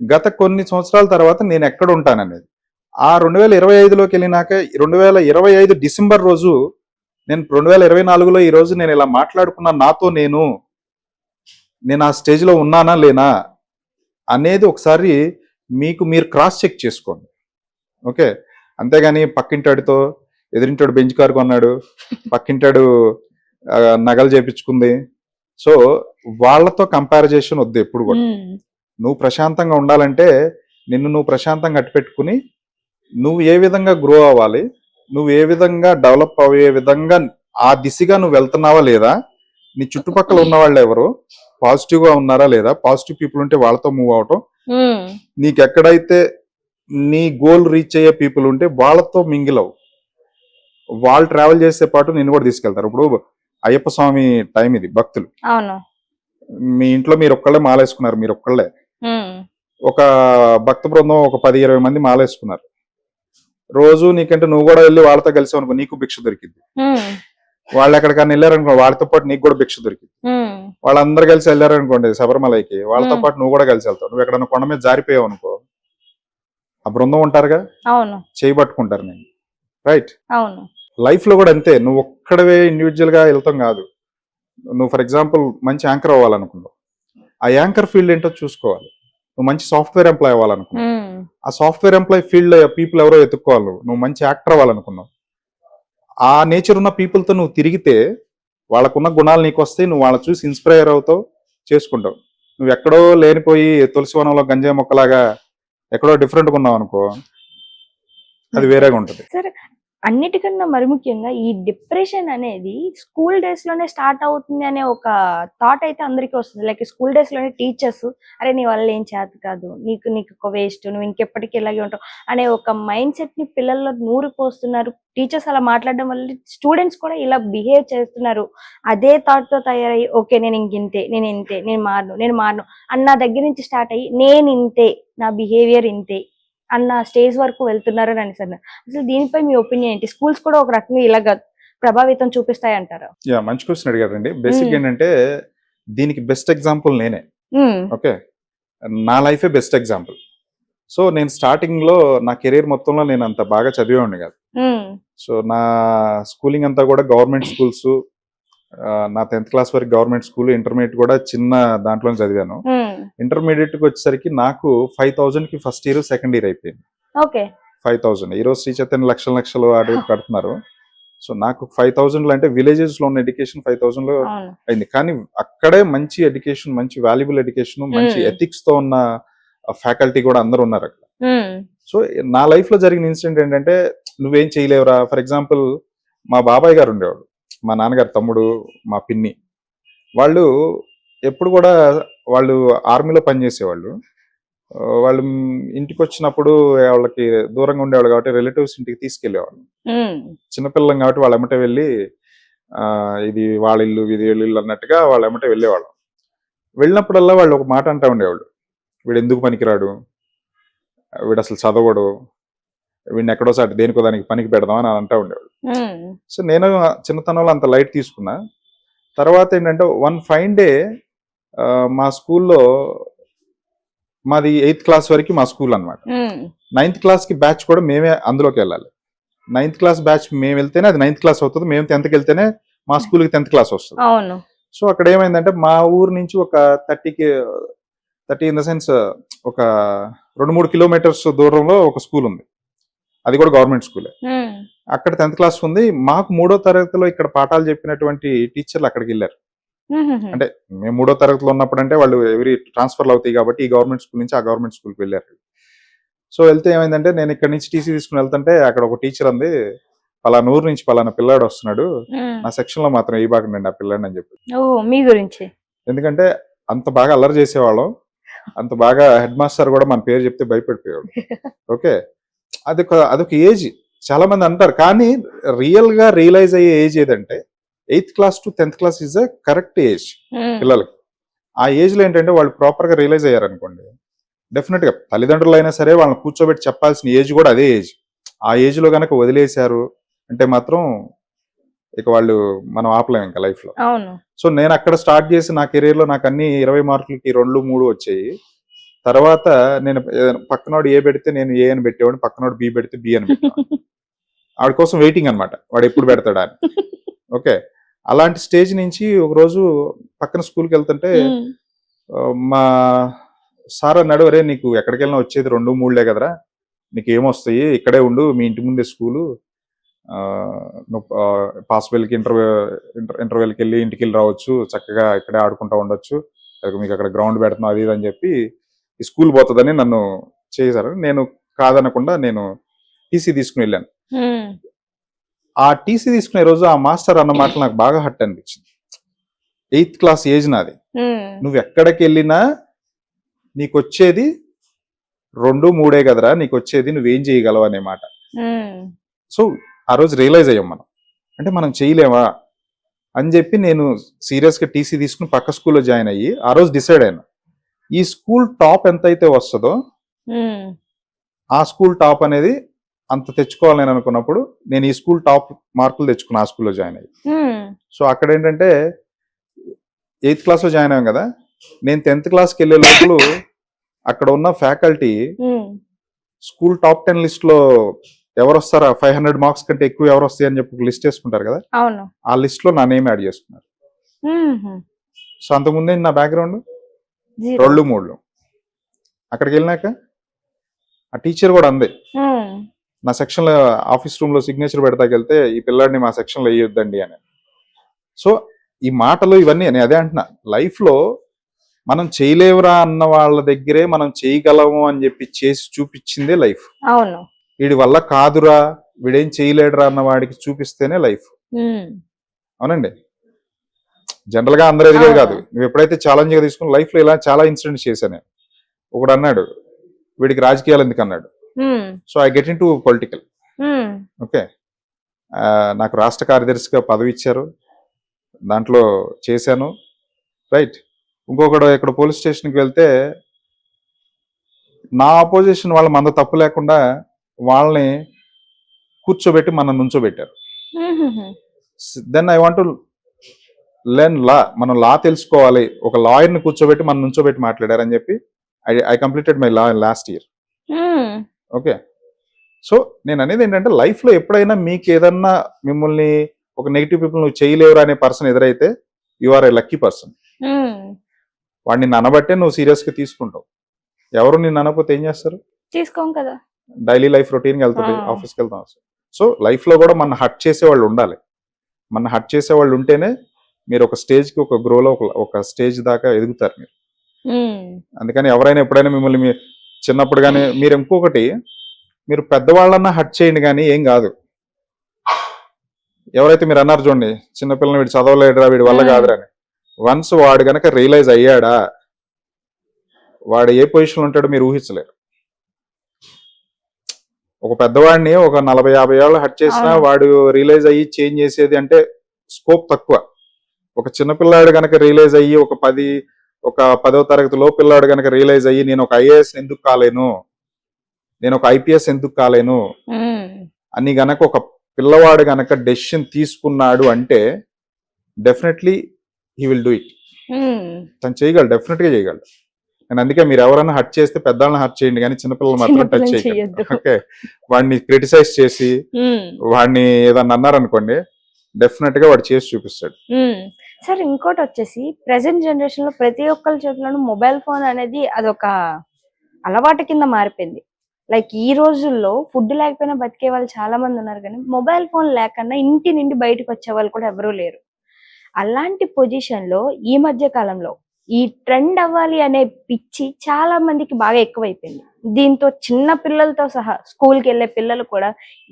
గత కొన్ని సంవత్సరాల తర్వాత నేను ఎక్కడ ఉంటాననేది ఆ 2025లోకి వెళ్ళినాక 2025 డిసెంబర్ రోజు నేను 2024లో ఈ రోజు నేను ఇలా మాట్లాడుకున్నా నాతో నేను ఆ స్టేజ్లో ఉన్నానా లేనా అనేది ఒకసారి మీకు మీరు క్రాస్ చెక్ చేసుకోండి. ఓకే, అంతేగాని పక్కింటాడితో ఎదురింటాడు బెంచ్ కారు కొన్నాడు, పక్కింటాడు నగలు చేపించుకుంది, సో వాళ్ళతో కంపారిజేషన్ వద్దు ఎప్పుడు కూడా. నువ్వు ప్రశాంతంగా ఉండాలంటే నిన్ను నువ్వు ప్రశాంతంగా అట్టుపెట్టుకుని నువ్వు ఏ విధంగా గ్రో అవ్వాలి, నువ్వు ఏ విధంగా డెవలప్ అయ్యే విధంగా ఆ దిశగా నువ్వు వెళ్తున్నావా లేదా, నీ చుట్టుపక్కల ఉన్న వాళ్ళు ఎవరు పాజిటివ్ గా ఉన్నారా లేదా, పాజిటివ్ పీపుల్ ఉంటే వాళ్ళతో మూవ్ అవటం, నీకు ఎక్కడైతే నీ గోల్ రీచ్ అయ్యే పీపుల్ ఉంటే వాళ్ళతో మింగిల్ అవ్వు, వాళ్ళు ట్రావెల్ చేసే పాటు నిన్ను కూడా తీసుకెళ్తారు. ఇప్పుడు అయ్యప్ప స్వామి టైం ఇది, భక్తులు మీ ఇంట్లో మీరు ఒక్కళ్ళే మాలేసుకున్నారు, మీరు ఒక్కళ్ళే, ఒక భక్త బృందం ఒక 10-20 మంది మాలేసుకున్నారు, రోజు నీకంటే నువ్వు కూడా వెళ్ళి వాళ్ళతో కలిసి అనుకో నీకు భిక్ష దొరికింది, వాళ్ళు ఎక్కడికన్నా వెళ్ళారనుకో వాళ్ళతో పాటు నీకు కూడా భిక్ష దొరికింది, వాళ్ళందరూ కలిసి వెళ్ళారనుకోండి శబరిమలైకి, వాళ్ళతో పాటు నువ్వు కూడా కలిసి వెళ్తావు. నువ్వు ఎక్కడన్నా కొండ మీద జారిపోయావు అనుకో ఆ బృందం ఉంటారుగా, చేయబట్టుకుంటారు నేను, రైట్? లైఫ్ లో కూడా అంతే, నువ్వు ఒక్కడవే ఇండివిజువల్ గా వెళ్తాం కాదు. నువ్వు ఫర్ ఎగ్జాంపుల్ మంచి యాంకర్ అవ్వాలనుకున్నావు, ఆ యాంకర్ ఫీల్డ్ ఏంటో చూసుకోవాలి. నువ్వు మంచి సాఫ్ట్వేర్ ఎంప్లాయ్ అవ్వాలనుకున్నావు, ఆ సాఫ్ట్వేర్ ఎంప్లాయ్ ఫీల్డ్ పీపుల్ ఎవరో ఎత్తుక్కోవాలి. నువ్వు మంచి యాక్టర్ అవ్వాలనుకున్నావు, ఆ నేచర్ ఉన్న పీపుల్తో నువ్వు తిరిగితే వాళ్ళకున్న గుణాలు నీకు వస్తాయి, నువ్వు వాళ్ళని చూసి ఇన్స్పైర్ అవుతావు, చేసుకుంటావు. నువ్వు ఎక్కడో లేనిపోయి తులసి వనంలో గంజాయి మొక్కలాగా ఎక్కడో డిఫరెంట్గా ఉన్నావు అనుకో, అది వేరేగా ఉంటుంది. సరే, అన్నిటికన్నా మరి ముఖ్యంగా ఈ డిప్రెషన్ అనేది స్కూల్ డేస్ లోనే స్టార్ట్ అవుతుంది అనే ఒక థాట్ అయితే అందరికీ వస్తుంది. లైక్ స్కూల్ డేస్ లోనే టీచర్స్ అరే నీ వల్ల ఏం చేత కాదు, నీకు ఒక వేస్ట్, నువ్వు ఇంకెప్పటికీ ఇలాగే ఉంటావు అనే ఒక మైండ్ సెట్ ని పిల్లల్లో నూరు పోస్తున్నారు. టీచర్స్ అలా మాట్లాడడం వల్ల స్టూడెంట్స్ కూడా ఇలా బిహేవ్ చేస్తున్నారు. అదే థాట్ తో తయారయ్యి ఓకే నేను ఇంతే, నేను మారను అన్న దగ్గర నుంచి స్టార్ట్ అయ్యి నేను ఇంతే, నా బిహేవియర్ ఇంతే అన్న స్టేజ్ వరకు వెళ్తున్నారు అని అనిపిస్తుంది. అసలు దీనిపై మీ ఒపీనియన్ ఏంటి? స్కూల్స్ కూడా ఒక రకంగా ఇలాగ ప్రభావితం చూపిస్తాయి అంటారా? యా, మంచి క్వశ్చన్ అడిగారండి. బేసిక్ ఏంటంటే దీనికి బెస్ట్ ఎగ్జాంపుల్ నేనే. ఓకే, నా లైఫే బెస్ట్ ఎగ్జాంపుల్. సో నేను స్టార్టింగ్ లో నా కెరీర్ మొత్తంలో నేను అంత బాగా చదివేవాడిని కాదు. సో నా స్కూలింగ్ అంతా కూడా గవర్నమెంట్ స్కూల్స్, నా 10th క్లాస్ వరకు గవర్నమెంట్ స్కూల్, ఇంటర్మీడియట్ కూడా చిన్న దాంట్లో చదివాను. ఇంటర్మీడియట్ కి వచ్చేసరికి నాకు 5,000 కి ఫస్ట్ ఇయర్ సెకండ్ ఇయర్ అయిపోయింది. ఓకే, 5,000. ఈరోజు శ్రీ చైతన్య లక్షలు అడుగు కడుతున్నారు. సో నాకు 5,000 అంటే విలేజెస్ లో ఉన్న ఎడ్యుకేషన్ 5,000 లో అయింది. కానీ అక్కడే మంచి ఎడ్యుకేషన్, మంచి వాల్యుబుల్ ఎడ్యుకేషన్, మంచి ఎథిక్స్ తో ఉన్న ఫ్యాకల్టీ కూడా అందరు ఉన్నారు అక్కడ. సో నా లైఫ్ లో జరిగిన ఇన్సిడెంట్ ఏంటంటే నువ్వేం చేయలేవురా. ఫర్ ఎగ్జాంపుల్ మా బాబాయ్ గారు ఉండేవాడు, మా నాన్నగారు తమ్ముడు, మా పిన్ని. వాళ్ళు ఎప్పుడు కూడా వాళ్ళు ఆర్మీలో పనిచేసేవాళ్ళు. వాళ్ళు ఇంటికి వచ్చినప్పుడు వాళ్ళకి దూరంగా ఉండేవాళ్ళు కాబట్టి రిలేటివ్స్ ఇంటికి తీసుకెళ్లేవాళ్ళు. చిన్నపిల్లం కాబట్టి వాళ్ళ ఎమ్మటే వెళ్ళి ఇది వాళ్ళ ఇల్లు, ఇది వీళ్ళ ఇల్లు అన్నట్టుగా వాళ్ళ ఎమ్మటే వెళ్ళేవాళ్ళం. వెళ్ళినప్పుడల్లా వాళ్ళు ఒక మాట అంటూ ఉండేవాళ్ళు, వీడు ఎందుకు పనికిరాడు, వీడు అసలు చదవడు, వీడిని ఎక్కడో సాటి దేనికో దానికి పనికి పెడదాం అని అంటూ ఉండేవాళ్ళు. సో నేను చిన్నతనంలో అంత లైట్ తీసుకున్నా. తర్వాత ఏంటంటే వన్ ఫైన్ డే మా స్కూల్లో, మాది 8th క్లాస్ వరకు మా స్కూల్ అనమాట. 9th క్లాస్ కి బ్యాచ్ కూడా మేమే అందులోకి వెళ్ళాలి. 9th క్లాస్ బ్యాచ్ మేము వెళ్తేనే అది 9th క్లాస్ అవుతుంది, మేము 10th కి వెళ్తేనే మా స్కూల్కి 10th క్లాస్ వస్తుంది. సో అక్కడ ఏమైందంటే మా ఊరు నుంచి ఒక 30 ఇన్ ద సెన్స్ ఒక 2-3 కిలోమీటర్స్ దూరంలో ఒక స్కూల్ ఉంది. అది కూడా గవర్నమెంట్ స్కూలే. అక్కడ 10th క్లాస్ ఉంది. మాకు 3వ తరగతిలో ఇక్కడ పాఠాలు చెప్పినటువంటి టీచర్లు అక్కడికి వెళ్ళారు. అంటే మేము 3వ తరగతిలో ఉన్నప్పుడు అంటే వాళ్ళు ఎవరి ట్రాన్స్ఫర్లు అవుతాయి కాబట్టి ఈ గవర్నమెంట్ స్కూల్ నుంచి ఆ గవర్నమెంట్ స్కూల్కి వెళ్ళారు. సో వెళ్తే ఏమైందంటే నేను ఇక్కడ నుంచి టీసీ తీసుకుని వెళ్తుంటే అక్కడ ఒక టీచర్ అంది, పలానా ఊరు నుంచి పలానా పిల్లాడు వస్తున్నాడు, నా సెక్షన్ లో మాత్రం ఏ బాగుండండి ఆ పిల్లాడిని అని చెప్పి. మీ గురించి ఎందుకంటే అంత బాగా అల్లరి చేసేవాళ్ళం, అంత బాగా హెడ్ మాస్టర్ కూడా మన పేరు చెప్తే భయపడిపోయాడు. ఓకే, అదొక ఏజ్ చాలా మంది అంటారు, కానీ రియల్ గా రియలైజ్ అయ్యే ఏజ్ ఏదంటే 8th class to 10th class is a correct age పిల్లలకి. ఆ ఏజ్ లో ఏంటంటే వాళ్ళు ప్రాపర్ గా రియలైజ్ అయ్యారనుకోండి, డెఫినెట్ గా తల్లిదండ్రులు అయినా సరే వాళ్ళని కూర్చోబెట్టి చెప్పాల్సిన ఏజ్ కూడా అదే ఏజ్. ఆ ఏజ్ లో కనుక వదిలేశారు అంటే మాత్రం ఇక వాళ్ళు మనం ఆపలేము ఇంకా లైఫ్ లో. సో నేను అక్కడ స్టార్ట్ చేసి నా కెరీర్ లో నాకు అన్ని 20 మార్కులకి 2-3 వచ్చాయి. తర్వాత నేను పక్కనోడు ఏ పెడితే నేను ఏ అని పెట్టేవాడిని, పక్కనోడు బి పెడితే బి అని పెట్టేవాడిని. ఆవిడ కోసం వెయిటింగ్ అనమాట, వాడు ఎప్పుడు పెడతాడా అని. ఓకే, అలాంటి స్టేజ్ నుంచి ఒక రోజు పక్కన స్కూల్కి వెళ్తుంటే మా సార్ అన్నాడు, అరే నీకు ఎక్కడికి వెళ్ళినా వచ్చేది 2-3 కదరా, నీకు ఏమొస్తాయి, ఇక్కడే ఉండు, మీ ఇంటి ముందే స్కూలు, పాసిబుల్కి ఇంటర్వెల్కి వెళ్ళి ఇంటికి వెళ్ళి రావచ్చు, చక్కగా ఇక్కడే ఆడుకుంటా ఉండొచ్చు, మీకు అక్కడ గ్రౌండ్ పెడుతున్నాం అది ఇది అని చెప్పి ఈ స్కూల్ పోతుందని నన్ను చేశారు. నేను కాదనకుండా నేను టీసీ తీసుకుని వెళ్ళాను. ఆ టీసీ తీసుకునే రోజు ఆ మాస్టర్ అన్న మాటలు నాకు బాగా హట్ అనిపించింది. 8th క్లాస్ ఏజ్ నాది, నువ్వు ఎక్కడికి వెళ్ళినా నీకు వచ్చేది 2-3 కదరా, నీకు వచ్చేది నువ్వేం చేయగలవు అనే మాట. సో ఆ రోజు రియలైజ్ అయ్యాం మనం, అంటే మనం చేయలేమా అని చెప్పి నేను సీరియస్ గా టీసీ తీసుకుని పక్క స్కూల్లో జాయిన్ అయ్యి ఆ రోజు డిసైడ్ అయ్యాను, ఈ స్కూల్ టాప్ ఎంత అయితే వస్తుందో ఆ స్కూల్ టాప్ అనేది అంత తెచ్చుకోవాలి నేను అనుకున్నప్పుడు నేను ఈ స్కూల్ టాప్ మార్కులు తెచ్చుకున్నా ఆ స్కూల్లో జాయిన్ అయ్యి. సో అక్కడ ఏంటంటే 8th క్లాస్ లో జాయిన్ అయ్యాం కదా, నేను 10th క్లాస్కి వెళ్ళే లోపల అక్కడ ఉన్న ఫ్యాకల్టీ స్కూల్ టాప్ 10 లిస్ట్ లో ఎవరు వస్తారా, 500 మార్క్స్ కంటే ఎక్కువ ఎవరు వస్తాయి అని చెప్పి ఒక లిస్ట్ వేసుకుంటారు కదా, ఆ లిస్ట్ లో నా నేమ్ యాడ్ చేసుకున్నారు. సో అంతకుముందే నా బ్యాక్గ్రౌండ్ 2-3. అక్కడికి వెళ్ళినాక ఆ టీచర్ కూడా అందే, నా సెక్షన్ లో ఆఫీస్ రూమ్ లో సిగ్నేచర్ పెడతాకి వెళ్తే ఈ పిల్లాడిని మా సెక్షన్ లో వేయొద్దండి అని. సో ఈ మాటలు ఇవన్నీ నేను అదే అంటున్నా, లైఫ్ లో మనం చేయలేవురా అన్న వాళ్ళ దగ్గరే మనం చేయగలము అని చెప్పి చేసి చూపించిందే లైఫ్. అవును. వీడి వల్ల కాదురా, వీడేం చేయలేడురా అన్న వాడికి చూపిస్తేనే లైఫ్. అవునండి. జనరల్ గా అందరూ ఎదిగేది కాదు. నువ్వు ఎప్పుడైతే ఛాలెంజ్ గా తీసుకుని లైఫ్ లో ఇలా చాలా ఇన్సిడెంట్స్ చేశాను. ఒకడు అన్నాడు వీడికి రాజకీయాలు ఎందుకు అన్నాడు. So I get in to political. Okay, నాకు రాష్ట్ర కార్యదర్శిగా పదవి ఇచ్చారు, దాంట్లో చేశాను. రైట్. ఇంకొకడు ఇక్కడ పోలీస్ స్టేషన్కి వెళ్తే నా ఆపోజిషన్ వాళ్ళ మంద తప్పు లేకుండా వాళ్ళని కూర్చోబెట్టి మనం నుంచోబెట్టారు. Then I want to learn law. మనం లా తెలుసుకోవాలి. ఒక లాయర్ని కూర్చోబెట్టి మనం నుంచోబెట్టి మాట్లాడారని చెప్పి I completed my law last year. Okay. So నేను అనేది ఏంటంటే లైఫ్లో ఎప్పుడైనా మీకు ఏదన్నా మిమ్మల్ని ఒక నెగిటివ్ పీపుల్ నువ్వు చేయలేవురా అనే పర్సన్ ఎదురైతే you are a lucky person. వాడిని అనబట్టే నువ్వు సీరియస్గా తీసుకుంటావు. ఎవరు నిన్ను అనకపోతే ఏం చేస్తారు? తీసుకోం కదా. డైలీ లైఫ్ రొటీన్కి వెళ్తుంది, ఆఫీస్కి వెళ్తాం. సో లైఫ్లో కూడా మన హట్ చేసే వాళ్ళు ఉండాలి. మన హట్ చేసే వాళ్ళు ఉంటేనే మీరు ఒక స్టేజ్కి, ఒక గ్రోలో ఒక స్టేజ్ దాకా ఎదుగుతారు మీరు. అందుకని ఎవరైనా ఎప్పుడైనా మిమ్మల్ని మీ చిన్నప్పుడు కానీ మీరు ఇంకొకటి మీరు పెద్దవాళ్ళన్నా హట్ చేయండి కానీ ఏం కాదు. ఎవరైతే మీరు అన్నారు చూడండి చిన్నపిల్లని వీడు చదవలేడురా వీడి వల్ల కాదురా అని, వన్స్ వాడు గనక రియలైజ్ అయ్యాడా వాడు ఏ పొజిషన్లో ఉంటాడో మీరు ఊహించలేరు. ఒక పెద్దవాడిని ఒక 40-50 ఏళ్ళు హట్ చేసినా వాడు రియలైజ్ అయ్యి చేంజ్ చేసేది అంటే స్కోప్ తక్కువ. ఒక చిన్నపిల్లాడు గనక రియలైజ్ అయ్యి ఒక 10వ తరగతిలో పిల్లాడు గనక రియలైజ్ అయ్యి నేను ఒక ఐఏఎస్ ఎందుకు కాలేను, నేను ఒక ఐపీఎస్ ఎందుకు కాలేను అని గనక ఒక పిల్లవాడు గనక డెసిషన్ తీసుకున్నాడు అంటే definitely he will do it. తను చేయగలడు, డెఫినెట్ గా చేయగలడు. నేను అందుకే మీరు ఎవరైనా హట్ చేస్తే పెద్దవాళ్ళని హట్ చేయండి కానీ చిన్నపిల్లలు మాత్రం టచ్ చేయకండి. ఓకే, వాడిని క్రిటిసైజ్ చేసి వాడిని ఏదన్నా అన్నారనుకోండి డెఫినెట్ గా వాడు చేసి చూపిస్తాడు. సార్ ఇంకోటి వచ్చేసి ప్రెసెంట్ జనరేషన్ లో ప్రతి ఒక్కరి చేతిలోనూ మొబైల్ ఫోన్ అనేది అదొక అలవాటు కింద మారిపోయింది. లైక్ ఈ రోజుల్లో ఫుడ్ లేకపోయినా బతికే వాళ్ళు చాలా మంది ఉన్నారు కానీ మొబైల్ ఫోన్ లేకుండా ఇంటి నుండి బయటకు వచ్చే వాళ్ళు కూడా ఎవరూ లేరు. అలాంటి పొజిషన్ లో ఈ మధ్య కాలంలో ఈ ట్రెండ్ అవ్వాలి అనే పిచ్చి చాలా మందికి బాగా ఎక్కువైపోయింది. దీంతో చిన్న పిల్లలతో సహా స్కూల్కి వెళ్ళే పిల్లలు కూడా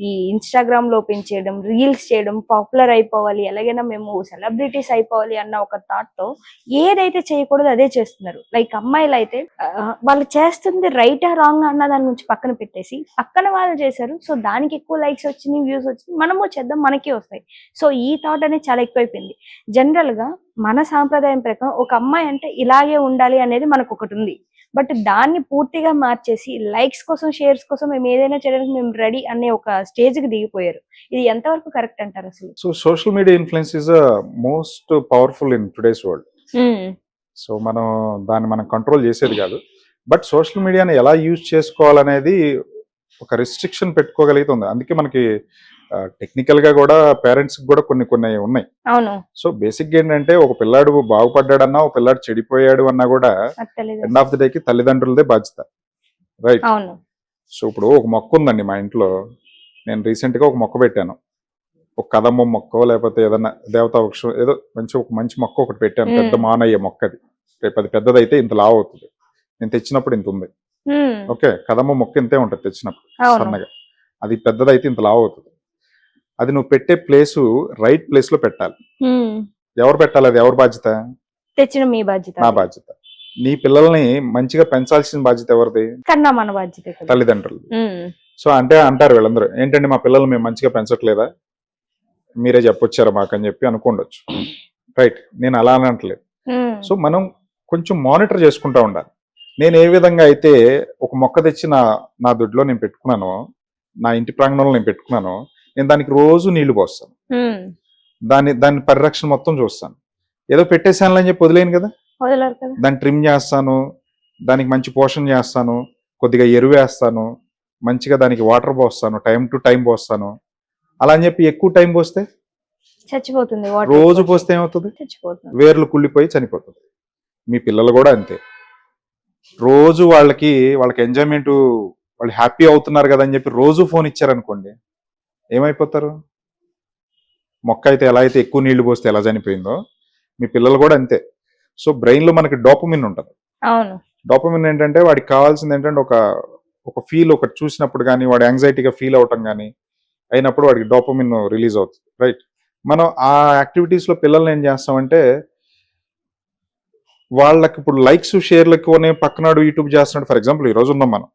ఈ ఇన్స్టాగ్రామ్ లో ఓపెన్ చేయడం, రీల్స్ చేయడం, పాపులర్ అయిపోవాలి, ఎలాగైనా మేము సెలబ్రిటీస్ అయిపోవాలి అన్న ఒక థాట్ తో ఏదైతే చేయకూడదు అదే చేస్తున్నారు. లైక్ అమ్మాయిలు అయితే వాళ్ళు చేస్తుంది రైటా రాంగ్ అన్న దాని నుంచి పక్కన పెట్టేసి పక్కన వాళ్ళు చేశారు, సో దానికి ఎక్కువ లైక్స్ వచ్చినాయి, వ్యూస్ వచ్చినాయి, మనము చేద్దాం మనకే వస్తాయి. సో ఈ థాట్ అనేది చాలా ఎక్కువైపోయింది. జనరల్ గా మన సాంప్రదాయం ప్రకారం ఒక అమ్మాయి అంటే ఇలాగే ఉండాలి అనేది మనకు ఒకటి ఉంది. బట్ దాన్ని పూర్తిగా మార్చేసి లైక్స్ కోసం, షేర్స్ కోసం మేము ఏదైనా చేయడానికి మేము రెడీ అనే ఒక స్టేజ్ కి దిగిపోయారు. ఇది ఎంతవరకు కరెక్ట్ అంటారు అసలు? So social media influence is most powerful in today's world. So దాన్ని మనం కంట్రోల్ చేసేది కాదు. బట్ సోషల్ మీడియాని ఎలా యూజ్ చేసుకోవాలనేది ఒక రెస్ట్రిక్షన్ పెట్టుకోగలుగుతుంది. అందుకే మనకి టెక్నికల్ గా కూడా పేరెంట్స్ కూడా కొన్ని ఉన్నాయి. సో బేసిక్ ఏంటంటే ఒక పిల్లాడు బాగుపడ్డాడన్నా ఒక పిల్లాడు చెడిపోయాడు అన్నా కూడా ఎండ్ ఆఫ్ ది డేకి తల్లిదండ్రులదే బాధ్యత. రైట్. సో ఇప్పుడు ఒక మొక్క ఉందండి మా ఇంట్లో, నేను రీసెంట్ గా ఒక మొక్క పెట్టాను. ఒక కదమ్మ మొక్క లేకపోతే ఏదన్నా దేవతా వృక్షం ఏదో ఒక మంచి మొక్క ఒకటి పెట్టాను. పెద్ద మానయ్య మొక్క. అది రేపు అది పెద్దదైతే ఇంత లావు అవుతుంది. నేను తెచ్చినప్పుడు ఇంత ఉంది. ఓకే, కదమ్మ మొక్క ఇంతే ఉంటుంది తెచ్చినప్పుడు సన్నగా. అది పెద్దదైతే ఇంత లావు అవుతుంది. అది నువ్వు పెట్టే ప్లేసు రైట్ ప్లేస్ లో పెట్టాలి. ఎవరు పెట్టాలి? అది ఎవరి బాధ్యత? తెచ్చిన మీ బాధ్యత. నా బాధ్యత. నీ పిల్లల్ని మంచిగా పెంచాల్సిన బాధ్యత ఎవరిది? కన్నా మన బాధ్యత, తల్లిదండ్రులు. సో అంటే అంటారు వీళ్ళందరూ ఏంటంటే మా పిల్లల్ని మేము మంచిగా పెంచట్లేదా, మీరే చెప్పొచ్చారా మాకు అని చెప్పి అనుకోండొచ్చు. రైట్, నేను అలా అనట్లేదు. సో మనం కొంచెం మానిటర్ చేసుకుంటా ఉండాలి. నేను ఏ విధంగా అయితే ఒక మొక్క తెచ్చి నా దొడ్లో నేను పెట్టుకున్నానో, నా ఇంటి ప్రాంగణంలో నేను పెట్టుకున్నానో, నేను దానికి రోజు నీళ్లు పోస్తాను. దాని పరిరక్షణ మొత్తం చూస్తాను. ఏదో పెట్టేసాను అని చెప్పి వదిలేను కదా. దాన్ని ట్రిమ్ చేస్తాను, దానికి మంచి పోషణ చేస్తాను, కొద్దిగా ఎరువు వేస్తాను, మంచిగా దానికి వాటర్ పోస్తాను, టైం టు టైం పోస్తాను. అలా అని చెప్పి ఎక్కువ టైం పోస్తే చచ్చిపోతుంది. రోజు పోస్తే ఏమవుతుంది? వేర్లు కుళ్ళిపోయి చనిపోతుంది. మీ పిల్లలు కూడా అంతే. రోజు వాళ్ళకి ఎంజాయ్మెంట్, వాళ్ళు హ్యాపీ అవుతున్నారు కదా అని చెప్పి రోజు ఫోన్ ఇచ్చారనుకోండి ఏమైపోతారు? మొక్క అయితే ఎలా అయితే ఎక్కువ నీళ్లు పోస్తే ఎలా చనిపోయిందో మీ పిల్లలు కూడా అంతే. సో బ్రెయిన్ లో మనకి డోపమిన్ ఉంటుంది. అవును. డోపమిన్ ఏంటంటే వాడికి కావాల్సింది ఏంటంటే ఒక ఫీల్ ఒకటి చూసినప్పుడు కానీ వాడు యాంగ్జైటీగా ఫీల్ అవటం కానీ అయినప్పుడు వాడికి డోపమిన్ రిలీజ్ అవుతుంది, రైట్? మనం ఆ యాక్టివిటీస్ లో పిల్లల్ని ఏం చేస్తామంటే వాళ్ళకి ఇప్పుడు లైక్స్ షేర్లు ఎక్కువనే పక్కనాడు యూట్యూబ్ చేస్తున్నాడు. ఫర్ ఎగ్జాంపుల్ ఈ రోజు ఉన్నాం మనం